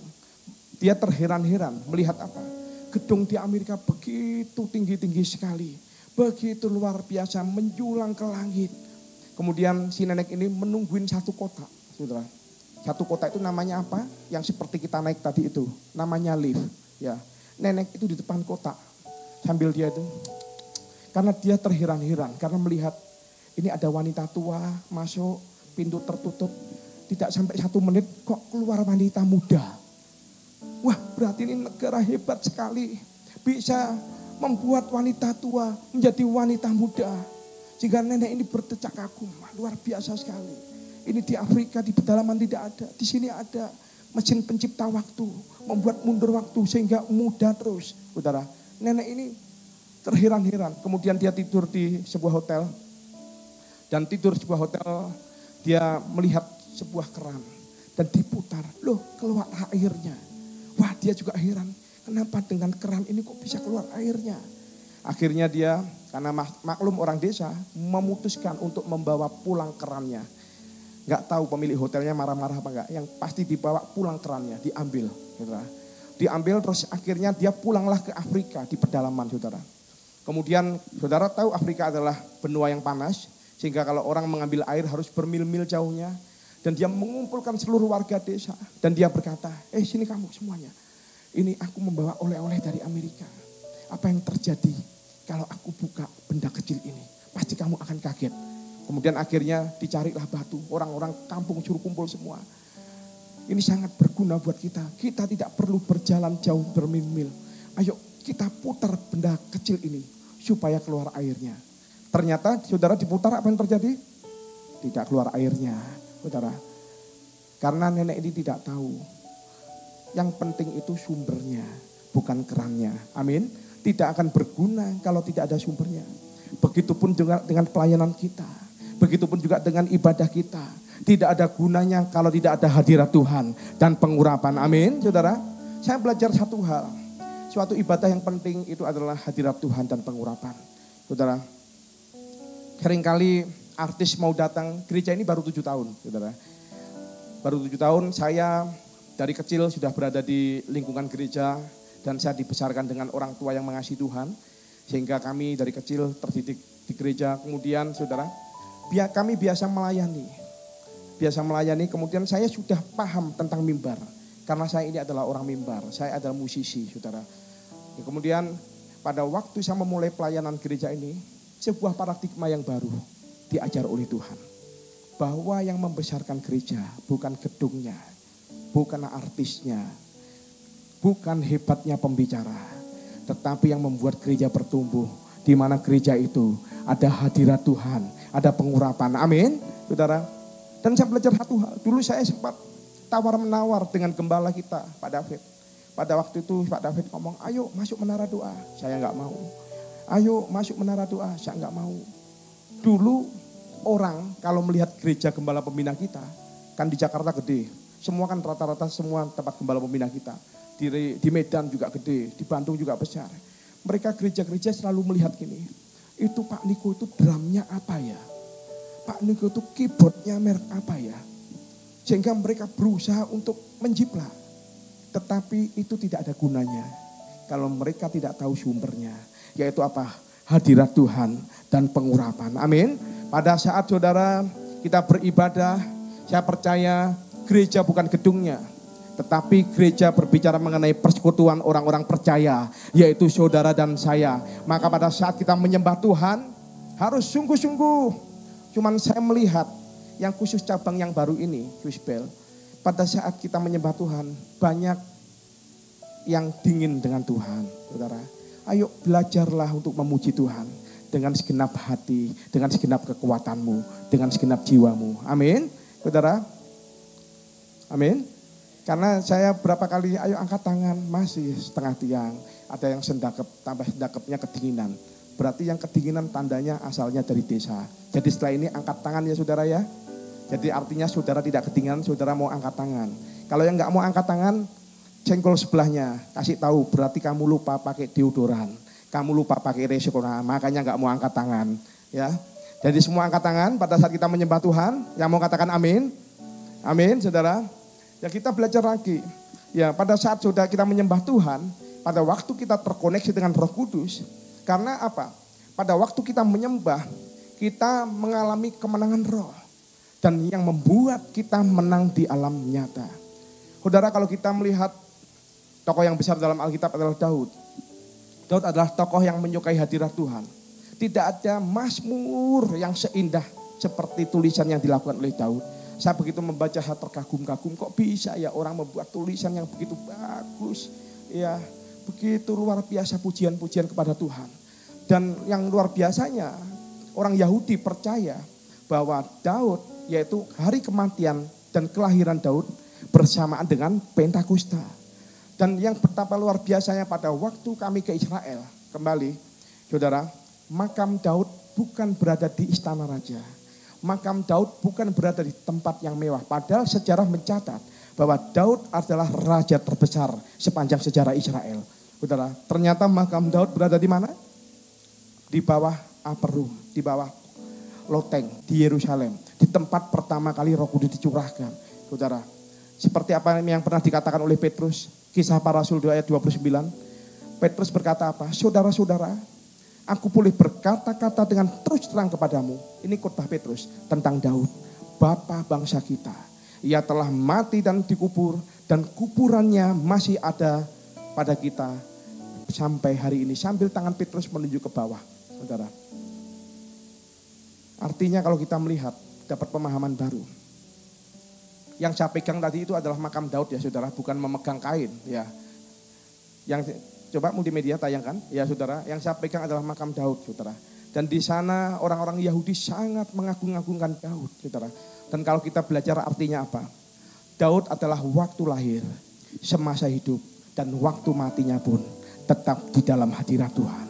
dia terheran-heran melihat apa? Gedung di Amerika begitu tinggi-tinggi sekali. Begitu luar biasa, menjulang ke langit. Kemudian si nenek ini menungguin satu kotak, saudara. Satu kotak itu namanya apa? Yang seperti kita naik tadi itu. Namanya lift. Ya. Nenek itu di depan kotak. Sambil dia itu. Karena dia terheran-heran. Karena melihat ini ada wanita tua masuk, pintu tertutup. Tidak sampai 1 menit kok keluar wanita muda. Wah, berarti ini negara hebat sekali. Bisa membuat wanita tua menjadi wanita muda. Sehingga nenek ini berdecak kagum. Luar biasa sekali. Ini di Afrika, di pedalaman tidak ada. Di sini ada mesin pencipta waktu. Membuat mundur waktu sehingga muda terus. Saudara, nenek ini terheran-heran. Kemudian dia tidur di sebuah hotel. Dan tidur di sebuah hotel, dia melihat sebuah keran. Dan diputar. Loh, keluar airnya. Wah, dia juga heran, kenapa dengan keran ini kok bisa keluar airnya? Akhirnya dia, karena maklum orang desa, memutuskan untuk membawa pulang kerannya. Gak tahu pemilik hotelnya marah-marah apa enggak, yang pasti dibawa pulang kerannya, diambil. Saudara. Diambil terus akhirnya dia pulanglah ke Afrika di pedalaman, saudara. Kemudian saudara tahu Afrika adalah benua yang panas, sehingga kalau orang mengambil air harus bermil-mil jauhnya. Dan dia mengumpulkan seluruh warga desa. Dan dia berkata, sini kamu semuanya. Ini aku membawa oleh-oleh dari Amerika. Apa yang terjadi kalau aku buka benda kecil ini? Pasti kamu akan kaget. Kemudian akhirnya dicarilah batu. Orang-orang kampung suruh kumpul semua. Ini sangat berguna buat kita. Kita tidak perlu berjalan jauh bermil-mil. Ayo kita putar benda kecil ini. Supaya keluar airnya. Ternyata saudara diputar, apa yang terjadi? Tidak keluar airnya. Saudara, karena nenek ini tidak tahu. Yang penting itu sumbernya, bukan kerannya. Amin. Tidak akan berguna kalau tidak ada sumbernya. Begitupun juga dengan pelayanan kita. Begitupun juga dengan ibadah kita. Tidak ada gunanya kalau tidak ada hadirat Tuhan dan pengurapan. Amin, saudara. Saya belajar satu hal. Suatu ibadah yang penting itu adalah hadirat Tuhan dan pengurapan. Saudara, seringkali artis mau datang, gereja ini baru 7 tahun, saudara. Baru 7 tahun, saya dari kecil sudah berada di lingkungan gereja dan saya dibesarkan dengan orang tua yang mengasihi Tuhan. Sehingga kami dari kecil terdidik di gereja. Kemudian saudara, kami biasa melayani. Kemudian saya sudah paham tentang mimbar. Karena saya ini adalah orang mimbar, saya adalah musisi saudara. Kemudian pada waktu saya memulai pelayanan gereja ini, sebuah paradigma yang baru diajar oleh Tuhan. Bahwa yang membesarkan gereja bukan gedungnya, bukan artisnya, bukan hebatnya pembicara, tetapi yang membuat gereja bertumbuh, di mana gereja itu ada hadirat Tuhan, ada pengurapan. Amin, saudara. Dan saya belajar satu hal. Dulu saya sempat tawar-menawar dengan gembala kita, Pak David. Pada waktu itu Pak David ngomong, ayo masuk menara doa. Saya nggak mau. Ayo masuk menara doa. Saya nggak mau. Dulu orang kalau melihat gereja gembala pembina kita, kan di Jakarta gede. Semua kan rata-rata semua tempat gembala pembina kita. Di Medan juga gede, di Bandung juga besar. Mereka gereja-gereja selalu melihat gini, itu Pak Niko itu drumnya apa ya? Pak Niko itu keyboardnya merek apa ya? Sehingga mereka berusaha untuk menjiplak. Tetapi itu tidak ada gunanya kalau mereka tidak tahu sumbernya. Yaitu apa? Hadirat Tuhan dan pengurapan. Amin. Pada saat saudara kita beribadah, saya percaya gereja bukan gedungnya. Tetapi gereja berbicara mengenai persekutuan orang-orang percaya, yaitu saudara dan saya. Maka pada saat kita menyembah Tuhan, harus sungguh-sungguh. Cuman saya melihat yang khusus cabang yang baru ini, Wisbel, pada saat kita menyembah Tuhan, banyak yang dingin dengan Tuhan, saudara. Ayo belajarlah untuk memuji Tuhan dengan segenap hati, dengan segenap kekuatanmu, dengan segenap jiwamu. Amin, saudara. Amin. Karena saya berapa kali, ayo angkat tangan, masih setengah tiang. Ada yang sendakep, tambah sendakepnya kedinginan. Berarti yang kedinginan tandanya asalnya dari desa. Jadi setelah ini angkat tangan ya saudara ya. Jadi artinya saudara tidak kedinginan, saudara mau angkat tangan. Kalau yang nggak mau angkat tangan, cengkol sebelahnya. Kasih tahu, berarti kamu lupa pakai deodoran. Kamu lupa pakai resikoran, makanya nggak mau angkat tangan. Ya. Jadi semua angkat tangan pada saat kita menyembah Tuhan. Yang mau katakan amin. Amin saudara. Ya kita belajar lagi. Ya pada saat sudah kita menyembah Tuhan, pada waktu kita terkoneksi dengan Roh Kudus, karena apa? Pada waktu kita menyembah, kita mengalami kemenangan roh. Dan yang membuat kita menang di alam nyata. Saudara, kalau kita melihat tokoh yang besar dalam Alkitab adalah Daud. Daud adalah tokoh yang menyukai hadirat Tuhan. Tidak ada mazmur yang seindah seperti tulisan yang dilakukan oleh Daud. Saya begitu membaca terkagum-kagum, kok bisa ya orang membuat tulisan yang begitu bagus. Ya, begitu luar biasa pujian-pujian kepada Tuhan. Dan yang luar biasanya, orang Yahudi percaya bahwa Daud, yaitu hari kematian dan kelahiran Daud bersamaan dengan Pentakosta. Dan yang betapa luar biasanya pada waktu kami ke Israel, kembali, saudara, makam Daud bukan berada di istana raja. Makam Daud bukan berada di tempat yang mewah. Padahal sejarah mencatat bahwa Daud adalah raja terbesar sepanjang sejarah Israel. Saudara, ternyata makam Daud berada di mana? Di bawah upper room, di bawah loteng di Yerusalem. Di tempat pertama kali Roh Kudus dicurahkan. Saudara, seperti apa yang pernah dikatakan oleh Petrus, Kisah Para Rasul 2 ayat 29. Petrus berkata apa? Saudara-saudara, aku boleh berkata-kata dengan terus terang kepadamu. Ini khotbah Petrus tentang Daud, bapa bangsa kita. Ia telah mati dan dikubur dan kuburannya masih ada pada kita sampai hari ini. Sambil tangan Petrus menuju ke bawah, saudara. Artinya kalau kita melihat, dapat pemahaman baru. Yang saya pegang tadi itu adalah makam Daud ya saudara, bukan memegang kain ya. Yang coba multimedia tayangkan, ya saudara, yang saya pegang adalah makam Daud, saudara. Dan di sana orang-orang Yahudi sangat mengagung-agungkan Daud, saudara. Dan kalau kita belajar artinya apa? Daud adalah waktu lahir, semasa hidup, dan waktu matinya pun tetap di dalam hadirat Tuhan.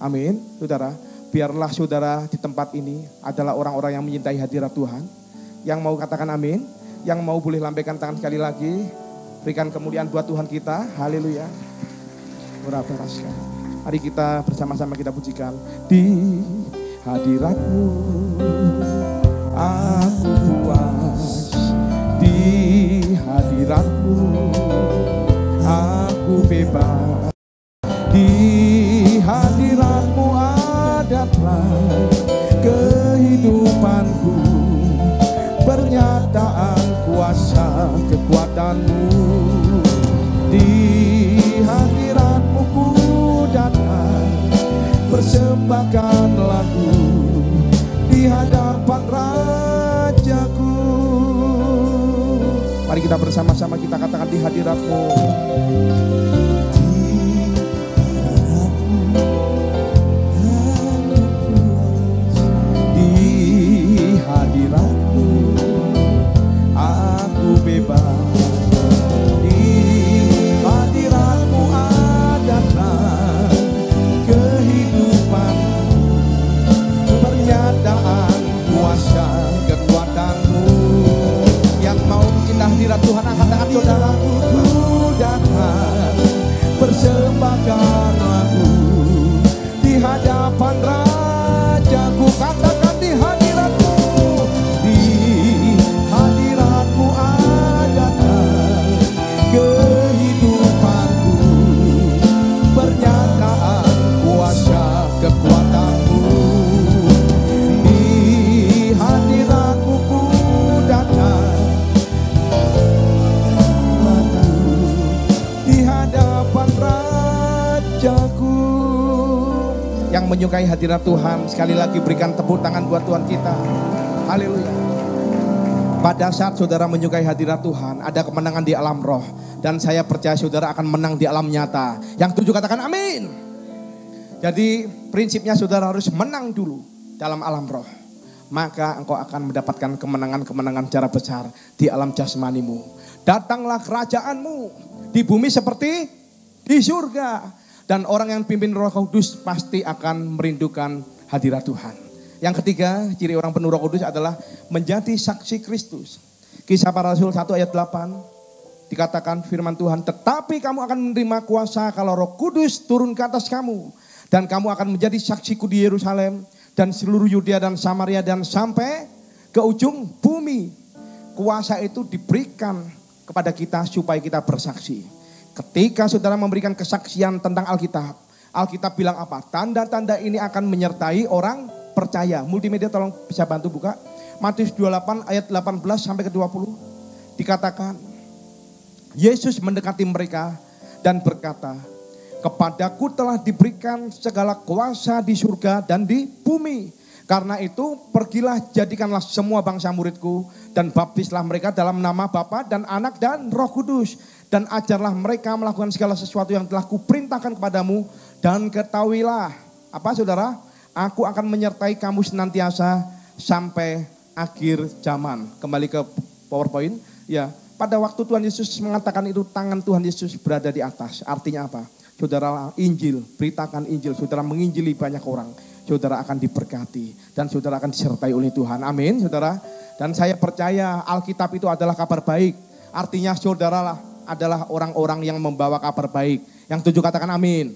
Amin, saudara. Biarlah saudara di tempat ini adalah orang-orang yang menyintai hadirat Tuhan. Yang mau katakan amin, yang mau boleh lambaikan tangan sekali lagi. Berikan kemuliaan buat Tuhan kita, haleluya. Mari kita bersama-sama kita pujikan. Di hadirat-Mu. Aku puas di hadirat-Mu. Aku bebas di hadirat-Mu, adalah kehidupanku. Pernyataan kuasa kekuatan-Mu. Di hadirat-Mu ku datang, persembahkan lagu di hadapan Rajaku. Mari kita bersama-sama kita katakan di hadirat-Mu. Di hadirat-Mu aku bebas. Di hadirat-Mu adalah kehidupan-Mu. Pernyataan kuasa kekuatan-Mu. Yang mau indah hadirat Tuhan, angkat tangan saudaraku. Ku datang, persembahkan lagu di hadapan Rajaku. Katakan di hadirat-Mu. Di hadirat-Mu adalah kehidupanku. Pernyataan kuasa kekuatan-Mu. Di hadirat-Mu ku datang, di hadapan Rajaku. Yang menyukai hadirat Tuhan, sekali lagi berikan tepuk tangan buat Tuhan kita. Haleluya. Pada saat saudara menyukai hadirat Tuhan, ada kemenangan di alam roh. Dan saya percaya saudara akan menang di alam nyata. Yang setuju katakan amin. Jadi prinsipnya saudara harus menang dulu dalam alam roh. Maka engkau akan mendapatkan kemenangan-kemenangan secara besar di alam jasmanimu. Datanglah kerajaan-Mu di bumi seperti di surga. Dan orang yang pimpin Roh Kudus pasti akan merindukan hadirat Tuhan. Yang ketiga, ciri orang penuh Roh Kudus adalah menjadi saksi Kristus. Kisah Para Rasul 1 ayat 8 dikatakan firman Tuhan, tetapi kamu akan menerima kuasa kalau Roh Kudus turun ke atas kamu. Dan kamu akan menjadi saksiku di Yerusalem dan seluruh Yudea dan Samaria dan sampai ke ujung bumi. Kuasa itu diberikan kepada kita supaya kita bersaksi. Ketika saudara memberikan kesaksian tentang Alkitab, Alkitab bilang apa? Tanda-tanda ini akan menyertai orang percaya. Multimedia tolong bisa bantu buka. Matius 28 ayat 18 sampai ke 20. Dikatakan, Yesus mendekati mereka dan berkata, kepadaku telah diberikan segala kuasa di surga dan di bumi. Karena itu pergilah jadikanlah semua bangsa muridku dan baptislah mereka dalam nama Bapa dan Anak dan Roh Kudus. Dan ajarlah mereka melakukan segala sesuatu yang telah kuperintahkan kepadamu. Dan ketahuilah, apa saudara? Aku akan menyertai kamu senantiasa sampai akhir zaman. Kembali ke PowerPoint. Ya, pada waktu Tuhan Yesus mengatakan itu tangan Tuhan Yesus berada di atas. Artinya apa? Saudara Injil, beritakan Injil. Saudara menginjili banyak orang. Saudara akan diberkati. Dan saudara akan disertai oleh Tuhan. Amin saudara. Dan saya percaya Alkitab itu adalah kabar baik. Artinya saudara adalah orang-orang yang membawa kabar baik. Yang setuju katakan amin.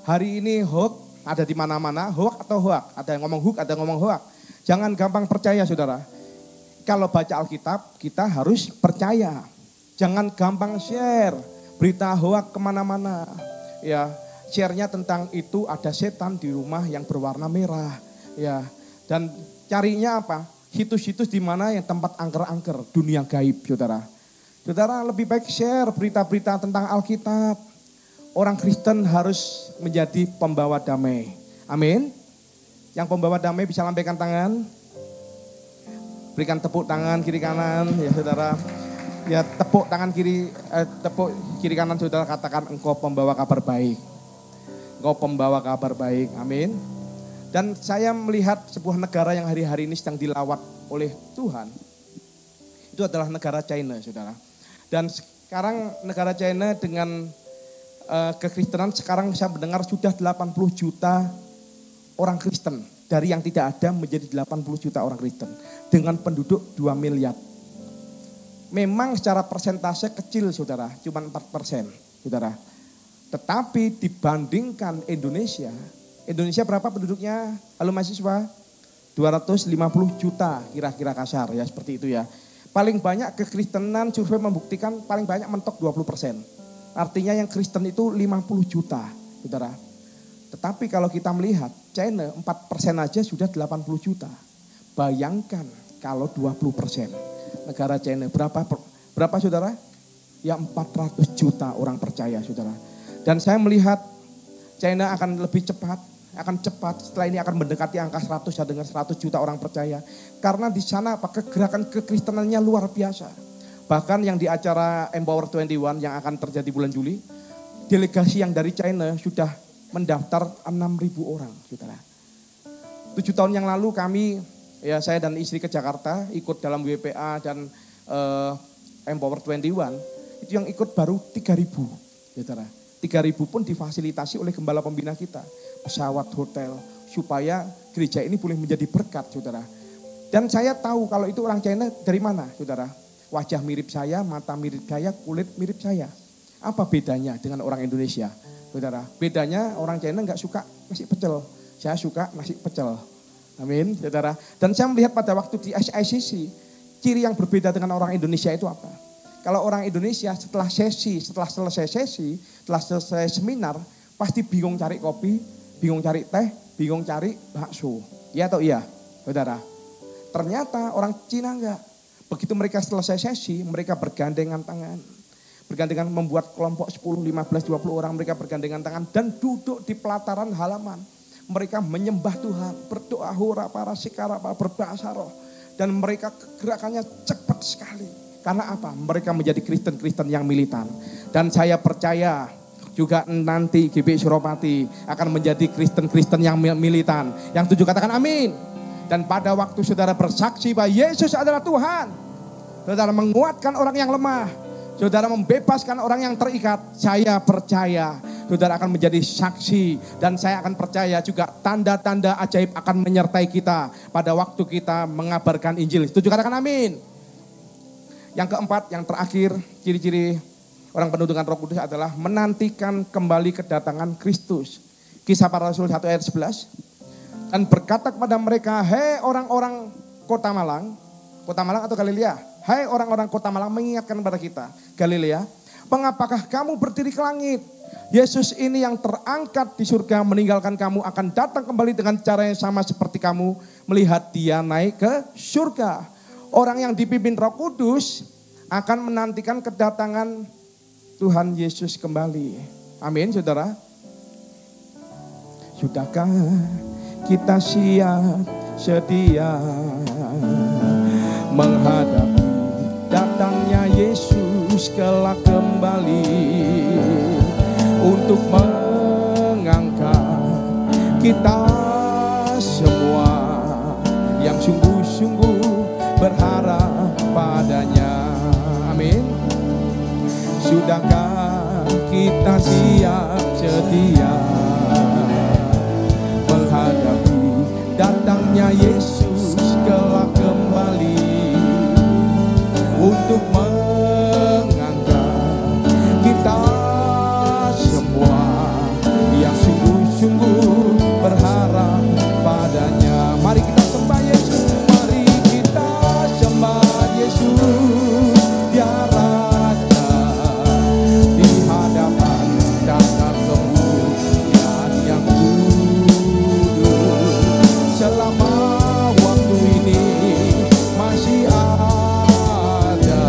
Hari ini hoax ada di mana-mana. Hoax atau hoax? Ada yang ngomong hoax, ada yang ngomong hoax. Jangan gampang percaya saudara. Kalau baca Alkitab kita harus percaya. Jangan gampang share berita hoax kemana-mana. Ya, share-nya tentang itu ada setan di rumah yang berwarna merah. Ya, dan carinya apa? Situs-situs di mana yang tempat angker-angker dunia gaib saudara. Saudara lebih baik share berita-berita tentang Alkitab. Orang Kristen harus menjadi pembawa damai. Amin. Yang pembawa damai bisa lambaikan tangan. Berikan tepuk tangan kiri kanan ya saudara. Ya tepuk tangan kiri, tepuk kiri kanan saudara katakan engkau pembawa kabar baik. Engkau pembawa kabar baik. Amin. Dan saya melihat sebuah negara yang hari-hari ini sedang dilawat oleh Tuhan. Itu adalah negara China saudara. Dan sekarang negara China dengan kekristenan sekarang saya mendengar sudah 80 juta orang Kristen. Dari yang tidak ada menjadi 80 juta orang Kristen. Dengan penduduk 2 miliar. Memang secara persentase kecil saudara, cuma 4% saudara. Tetapi dibandingkan Indonesia berapa penduduknya? Halo mahasiswa? 250 juta kira-kira kasar ya, seperti itu ya. Paling banyak kekristenan survei membuktikan paling banyak mentok 20%. Artinya yang Kristen itu 50 juta, saudara. Tetapi kalau kita melihat China 4% aja sudah 80 juta. Bayangkan kalau 20%. Negara China berapa saudara? Ya 400 juta orang percaya saudara. Dan saya melihat China akan lebih cepat setelah ini akan mendekati angka 100 ya, dengan 100 juta orang percaya. Karena di sana gerakan kekristenannya luar biasa. Bahkan yang di acara Empower 21 yang akan terjadi bulan Juli, delegasi yang dari China sudah mendaftar 6.000 orang, saudara. 7 tahun yang lalu kami, ya saya dan istri ke Jakarta, ikut dalam WPA dan Empower 21, itu yang ikut baru 3.000, saudara. 3.000 pun difasilitasi oleh gembala pembina kita. Pesawat, hotel, supaya gereja ini boleh menjadi berkat, saudara. Dan saya tahu kalau itu orang China dari mana, saudara. Wajah mirip saya, mata mirip saya, kulit mirip saya. Apa bedanya dengan orang Indonesia, saudara? Bedanya orang China nggak suka nasi pecel, saya suka nasi pecel. Amin, saudara. Dan saya melihat pada waktu di SICC, ciri yang berbeda dengan orang Indonesia itu apa? Kalau orang Indonesia setelah selesai sesi, setelah selesai seminar, pasti bingung cari kopi, bingung cari teh, bingung cari bakso. Iya atau iya, saudara? Ternyata orang Cina enggak. Begitu mereka selesai sesi, mereka bergandengan tangan. Bergandengan membuat kelompok 10, 15, 20 orang, mereka bergandengan tangan dan duduk di pelataran halaman. Mereka menyembah Tuhan, berdoa hura para sikara, berbahasa roh. Dan mereka gerakannya cepat sekali. Karena apa? Mereka menjadi Kristen-Kristen yang militan. Dan saya percaya juga nanti GBI Suropati akan menjadi Kristen-Kristen yang militan. Yang 7 katakan amin. Dan pada waktu saudara bersaksi bahwa Yesus adalah Tuhan, saudara menguatkan orang yang lemah, saudara membebaskan orang yang terikat, saya percaya saudara akan menjadi saksi. Dan saya akan percaya juga tanda-tanda ajaib akan menyertai kita pada waktu kita mengabarkan Injil. 7 katakan amin. Yang keempat, yang terakhir, ciri-ciri orang penuh dengan Roh Kudus adalah menantikan kembali kedatangan Kristus. Kisah Para Rasul 1 ayat 11. Dan berkata kepada mereka, hei orang-orang kota Malang atau Galilea. Hai orang-orang kota Malang, mengingatkan kepada kita, Galilea, mengapakah kamu berdiri ke langit? Yesus ini yang terangkat di surga meninggalkan kamu akan datang kembali dengan cara yang sama seperti kamu melihat dia naik ke surga. Orang yang dipimpin Roh Kudus akan menantikan kedatangan Tuhan Yesus kembali. Amin, saudara. Sudahkah kita siap sedia menghadapi datangnya Yesus kelak kembali untuk mengangkat kita semua yang sungguh-sungguh berharap padanya. Amin. Sudahkah kita siap sedia menghadapi datangnya Yesus kelak kembali untuk mengangkat kita semua yang sungguh-sungguh berharap padanya. Mari kita sembah Yesus. Mari kita sembah Yesus, dia Raja di hadapan dasar kemuliaan yang kudus. Selama waktu ini masih ada,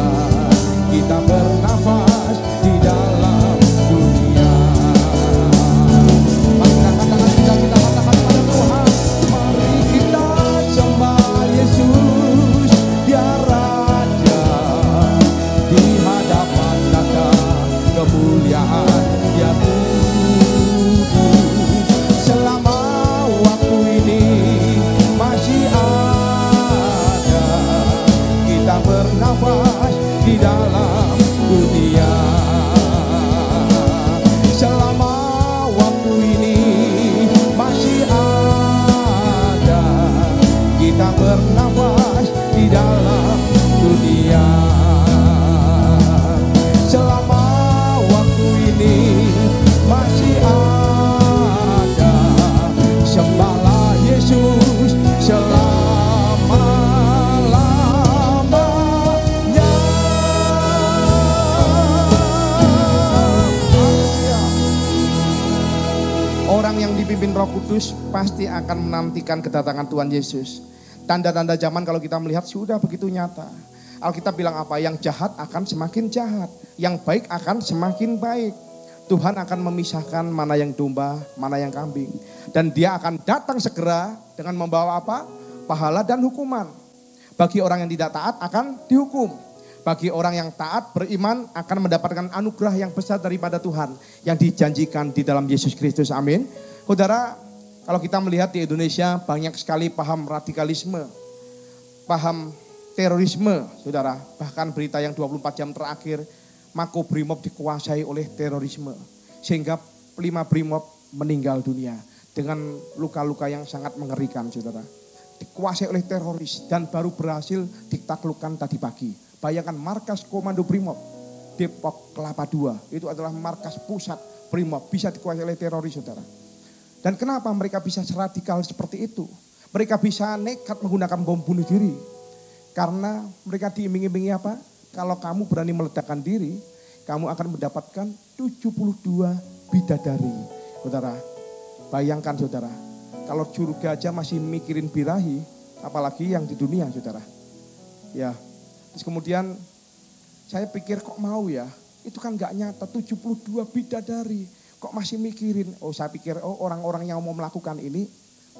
dipimpin Roh Kudus pasti akan menantikan kedatangan Tuhan Yesus. Tanda-tanda zaman kalau kita melihat sudah begitu nyata. Alkitab bilang apa? Yang jahat akan semakin jahat, yang baik akan semakin baik. Tuhan akan memisahkan mana yang domba, mana yang kambing. Dan dia akan datang segera dengan membawa apa? Pahala dan hukuman. Bagi orang yang tidak taat akan dihukum. Bagi orang yang taat beriman akan mendapatkan anugerah yang besar daripada Tuhan yang dijanjikan di dalam Yesus Kristus. Amin. Saudara, kalau kita melihat di Indonesia banyak sekali paham radikalisme, paham terorisme, saudara. Bahkan berita yang 24 jam terakhir, Makobrimob dikuasai oleh terorisme. Sehingga 5 brimob meninggal dunia dengan luka-luka yang sangat mengerikan, saudara. Dikuasai oleh teroris dan baru berhasil ditaklukkan tadi pagi. Bayangkan markas Komando Brimob Depok Kelapa II, itu adalah markas pusat Brimob, bisa dikuasai oleh teroris, saudara. Dan kenapa mereka bisa seradikal seperti itu? Mereka bisa nekat menggunakan bom bunuh diri. Karena mereka diiming-imingi apa? Kalau kamu berani meledakkan diri, kamu akan mendapatkan 72 bidadari. Saudara, bayangkan saudara, kalau Jurga aja masih mikirin birahi, apalagi yang di dunia, saudara. Ya, terus kemudian saya pikir kok mau ya, itu kan gak nyata, 72 bidadari. Kok masih mikirin? Oh, saya pikir orang-orang yang mau melakukan ini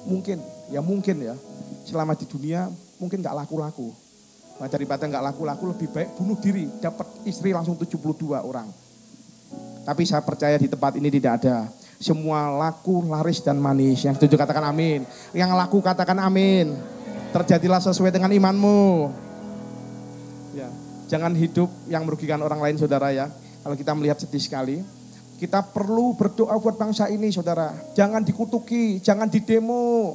mungkin ya selama di dunia mungkin gak laku-laku. Nah, daripada gak laku-laku lebih baik bunuh diri, dapat istri langsung 72 orang. Tapi saya percaya di tempat ini tidak ada. Semua laku, laris dan manis. Yang setuju katakan amin. Yang laku katakan amin. Terjadilah sesuai dengan imanmu. Ya, jangan hidup yang merugikan orang lain, saudara ya. Kalau kita melihat sedih sekali. Kita perlu berdoa buat bangsa ini, saudara. Jangan dikutuki, jangan didemo.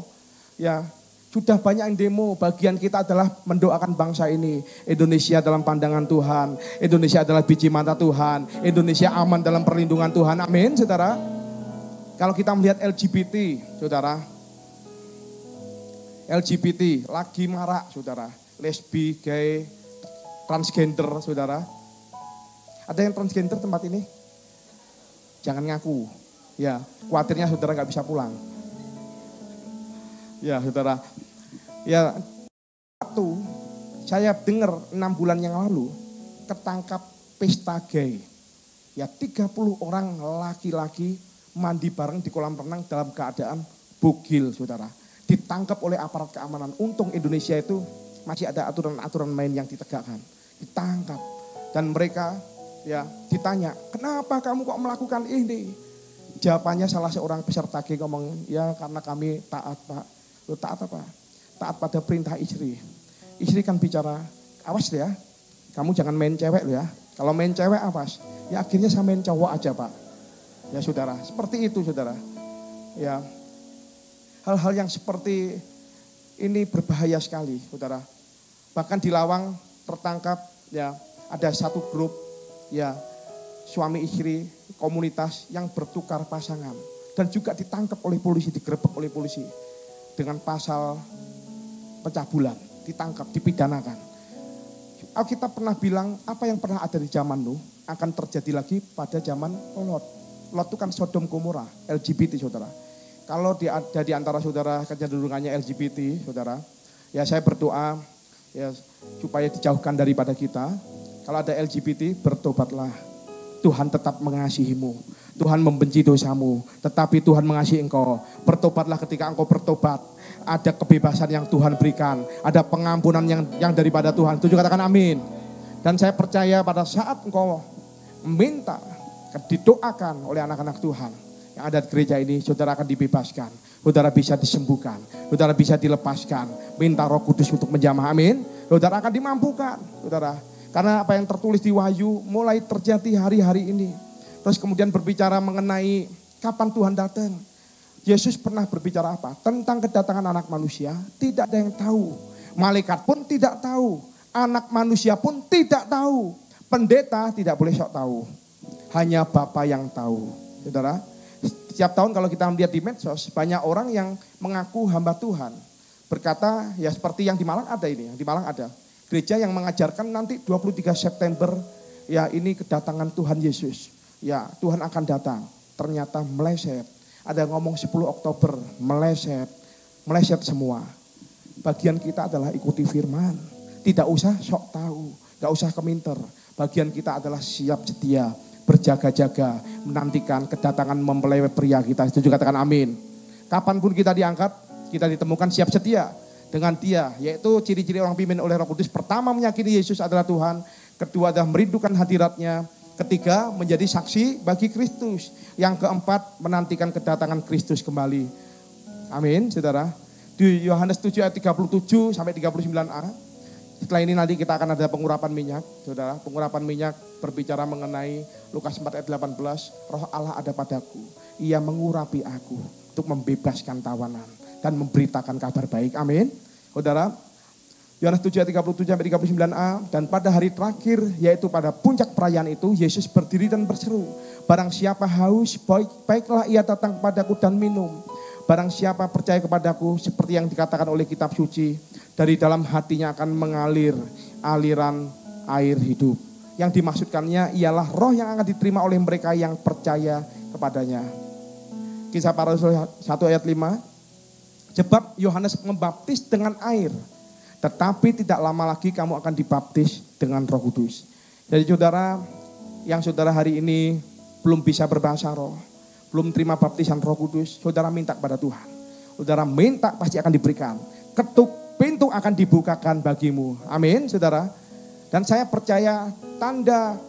Ya, sudah banyak yang demo. Bagian kita adalah mendoakan bangsa ini. Indonesia dalam pandangan Tuhan. Indonesia adalah biji mata Tuhan. Indonesia aman dalam perlindungan Tuhan. Amin, saudara. Kalau kita melihat LGBT, saudara. LGBT lagi marak, saudara. Lesbi, gay, transgender, saudara. Ada yang transgender tempat ini? Jangan ngaku, ya khawatirnya saudara nggak bisa pulang. Ya saudara, ya waktu saya dengar 6 bulan yang lalu ketangkap pesta gay. Ya 30 orang laki-laki mandi bareng di kolam renang dalam keadaan bugil, saudara. Ditangkap oleh aparat keamanan. Untung Indonesia itu masih ada aturan-aturan main yang ditegakkan. Ditangkap dan mereka ya ditanya, kenapa kamu kok melakukan ini? Jawabannya salah seorang peserta gay ngomong, ya karena kami taat pak. Loh, taat apa? Taat pada perintah istri. Istri kan bicara, awas ya, kamu jangan main cewek ya. Kalau main cewek awas. Ya akhirnya saya main cowok aja pak. Ya saudara, seperti itu saudara. Ya, hal-hal yang seperti ini berbahaya sekali saudara. Bahkan di Lawang tertangkap ya ada satu grup ya suami istri komunitas yang bertukar pasangan dan juga ditangkap oleh polisi, digerebek oleh polisi dengan pasal pencabulan, ditangkap, dipidanakan. Alkitab pernah bilang apa yang pernah ada di zaman Nuh akan terjadi lagi pada zaman Lot. Lot itu kan Sodom Gomora, LGBT saudara. Kalau ada di antara saudara kecenderungannya LGBT saudara, ya saya berdoa ya supaya dijauhkan daripada kita. Kalau ada LGBT, bertobatlah. Tuhan tetap mengasihimu. Tuhan membenci dosamu. Tetapi Tuhan mengasihi engkau. Bertobatlah ketika engkau bertobat. Ada kebebasan yang Tuhan berikan. Ada pengampunan yang daripada Tuhan. Tujuh katakan amin. Dan saya percaya pada saat engkau meminta, didoakan oleh anak-anak Tuhan yang ada di gereja ini, saudara akan dibebaskan. Saudara bisa disembuhkan. Saudara bisa dilepaskan. Minta Roh Kudus untuk menjamah. Amin. Saudara akan dimampukan. Saudara. Karena apa yang tertulis di Wahyu mulai terjadi hari-hari ini. Terus kemudian berbicara mengenai kapan Tuhan datang. Yesus pernah berbicara apa? Tentang kedatangan anak manusia tidak ada yang tahu. Malaikat pun tidak tahu. Anak manusia pun tidak tahu. Pendeta tidak boleh sok tahu. Hanya Bapa yang tahu. Saudara, setiap tahun kalau kita melihat di medsos, banyak orang yang mengaku hamba Tuhan. Berkata, ya seperti yang di Malang ada ini. Yang di Malang ada. Gereja yang mengajarkan nanti 23 September, ya ini kedatangan Tuhan Yesus. Ya Tuhan akan datang. Ternyata meleset. Ada yang ngomong 10 Oktober, meleset semua. Bagian kita adalah ikuti firman. Tidak usah sok tahu, gak usah keminter. Bagian kita adalah siap sedia, berjaga-jaga, menantikan kedatangan mempelai pria kita. Itu juga katakan amin. Kapanpun kita diangkat, kita ditemukan siap sedia dengan Dia. Yaitu ciri-ciri orang pimpin oleh Roh Kudus. Pertama, meyakini Yesus adalah Tuhan. Kedua adalah merindukan hadiratnya. Ketiga, menjadi saksi bagi Kristus. Yang keempat, menantikan kedatangan Kristus kembali. Amin, saudara. Di Yohanes 7 ayat 37 sampai 39a. Setelah ini nanti kita akan ada pengurapan minyak, saudara. Pengurapan minyak berbicara mengenai Lukas 4 ayat 18. Roh Allah ada padaku. Ia mengurapi aku untuk membebaskan tawanan dan memberitakan kabar baik. Amin. Saudara, Yohanes 7 ayat 37 sampai 39a. Dan pada hari terakhir, yaitu pada puncak perayaan itu, Yesus berdiri dan berseru, barang siapa haus, baiklah ia datang kepadaku dan minum. Barang siapa percaya kepadaku, seperti yang dikatakan oleh kitab suci, dari dalam hatinya akan mengalir aliran air hidup. Yang dimaksudkannya ialah roh yang akan diterima oleh mereka yang percaya kepadanya. Kisah Para Rasul 1 ayat 5. Sebab Yohanes membaptis dengan air, tetapi tidak lama lagi kamu akan dibaptis dengan Roh Kudus. Jadi saudara, yang saudara hari ini belum bisa berbahasa roh, belum terima baptisan Roh Kudus, saudara minta kepada Tuhan. Saudara minta pasti akan diberikan. Ketuk pintu akan dibukakan bagimu. Amin, saudara. Dan saya percaya tanda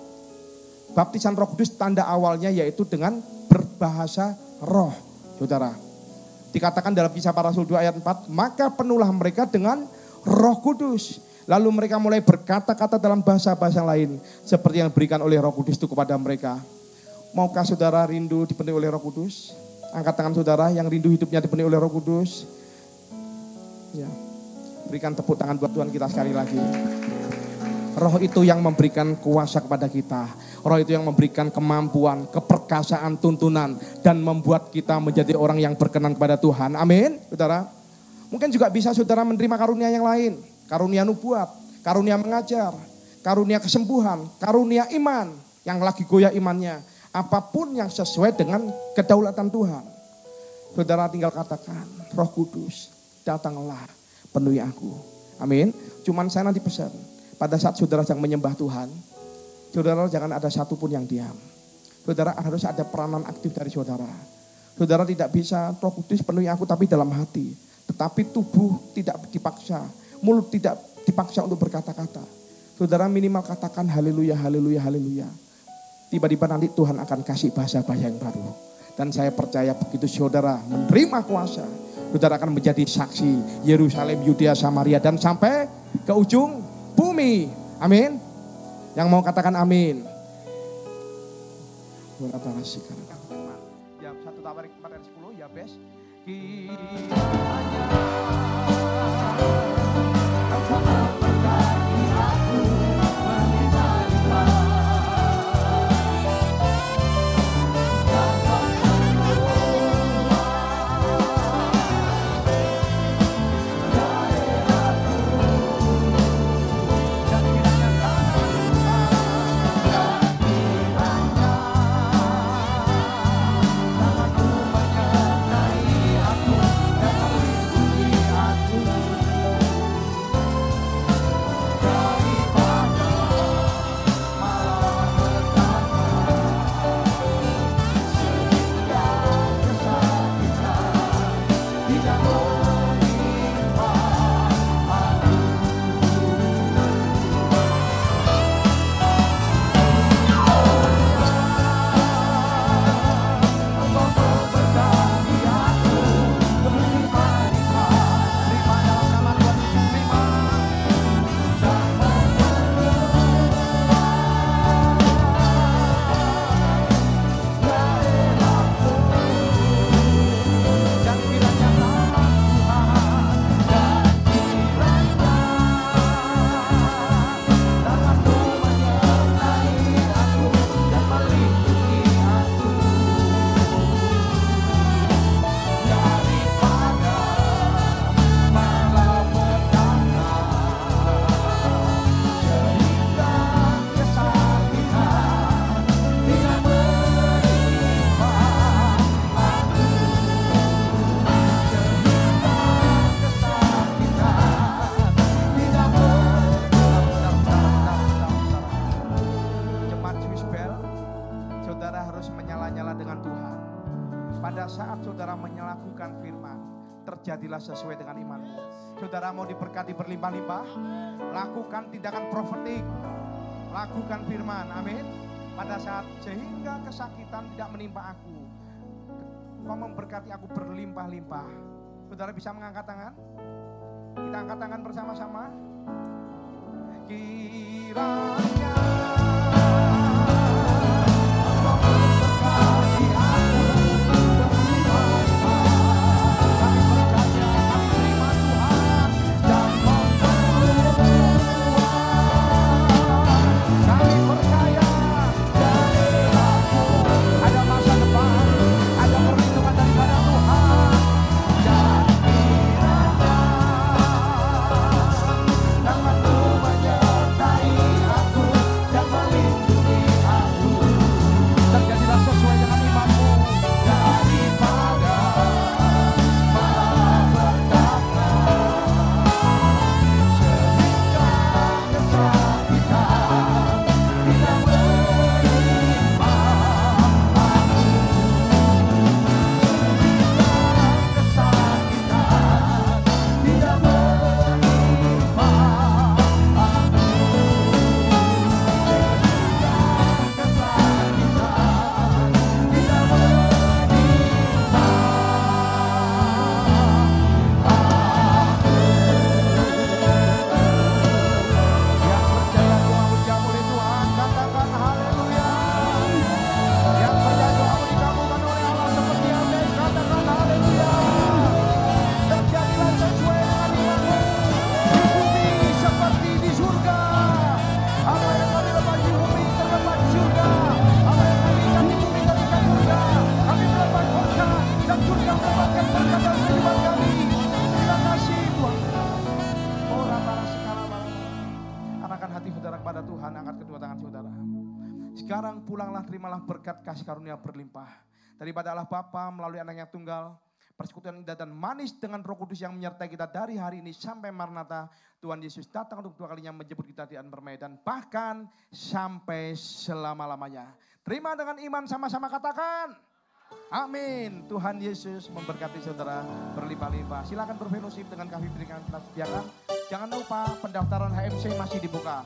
baptisan Roh Kudus, tanda awalnya yaitu dengan berbahasa roh, saudara. Dikatakan dalam Kisah Para Rasul 2 ayat 4, maka penuhlah mereka dengan Roh Kudus. Lalu mereka mulai berkata-kata dalam bahasa-bahasa lain, seperti yang diberikan oleh Roh Kudus itu kepada mereka. Maukah saudara rindu dipenuhi oleh Roh Kudus? Angkat tangan saudara yang rindu hidupnya dipenuhi oleh Roh Kudus. Ya, berikan tepuk tangan buat Tuhan kita sekali lagi. Roh itu yang memberikan kuasa kepada kita. Roh itu yang memberikan kemampuan, keperkasaan, tuntunan, dan membuat kita menjadi orang yang berkenan kepada Tuhan. Amin, saudara. Mungkin juga bisa saudara menerima karunia yang lain. Karunia nubuat, karunia mengajar, karunia kesembuhan, karunia iman. Yang lagi goyah imannya. Apapun yang sesuai dengan kedaulatan Tuhan. Saudara tinggal katakan, Roh Kudus, datanglah penuhi aku. Amin. Cuman saya nanti pesan, pada saat saudara sedang menyembah Tuhan, saudara jangan ada satupun yang diam. Saudara harus ada peranan aktif dari saudara. Saudara tidak bisa Roh Kudus penuhi aku tapi dalam hati. Tetapi tubuh tidak dipaksa, mulut tidak dipaksa untuk berkata-kata. Saudara minimal katakan haleluya, haleluya, haleluya. Tiba-tiba nanti Tuhan akan kasih bahasa-bahasa yang baru. Dan saya percaya begitu saudara menerima kuasa, saudara akan menjadi saksi Yerusalem, Yudea, Samaria, dan sampai ke ujung bumi. Amin. Yang mau katakan amin. Ya, 1 Tawarik 4 ayat 10, ya bes. saudara harus menyala-nyala dengan Tuhan. Pada saat saudara melakukan firman, terjadilah sesuai dengan imanmu. Saudara mau diberkati berlimpah-limpah, lakukan tindakan profetik, lakukan firman, amin. Pada saat sehingga kesakitan tidak menimpa aku, Kau memberkati aku berlimpah-limpah. Saudara bisa mengangkat tangan? Kita angkat tangan bersama-sama. Kiranya sekarang pulanglah, terimalah berkat kasih karunia berlimpah daripada Allah Bapa melalui anaknya tunggal, persekutuan indah dan manis dengan Roh Kudus yang menyertai kita dari hari ini sampai Maranatha. Tuhan Yesus datang untuk dua kalinya menjemput kita di alam permai dan bahkan sampai selama-lamanya. Terima dengan iman, sama-sama katakan amin. Tuhan Yesus memberkati saudara berlimpah-limpah. Silakan berfellowship dengan kami berikan kita sediakan. Jangan lupa pendaftaran HMC masih dibuka.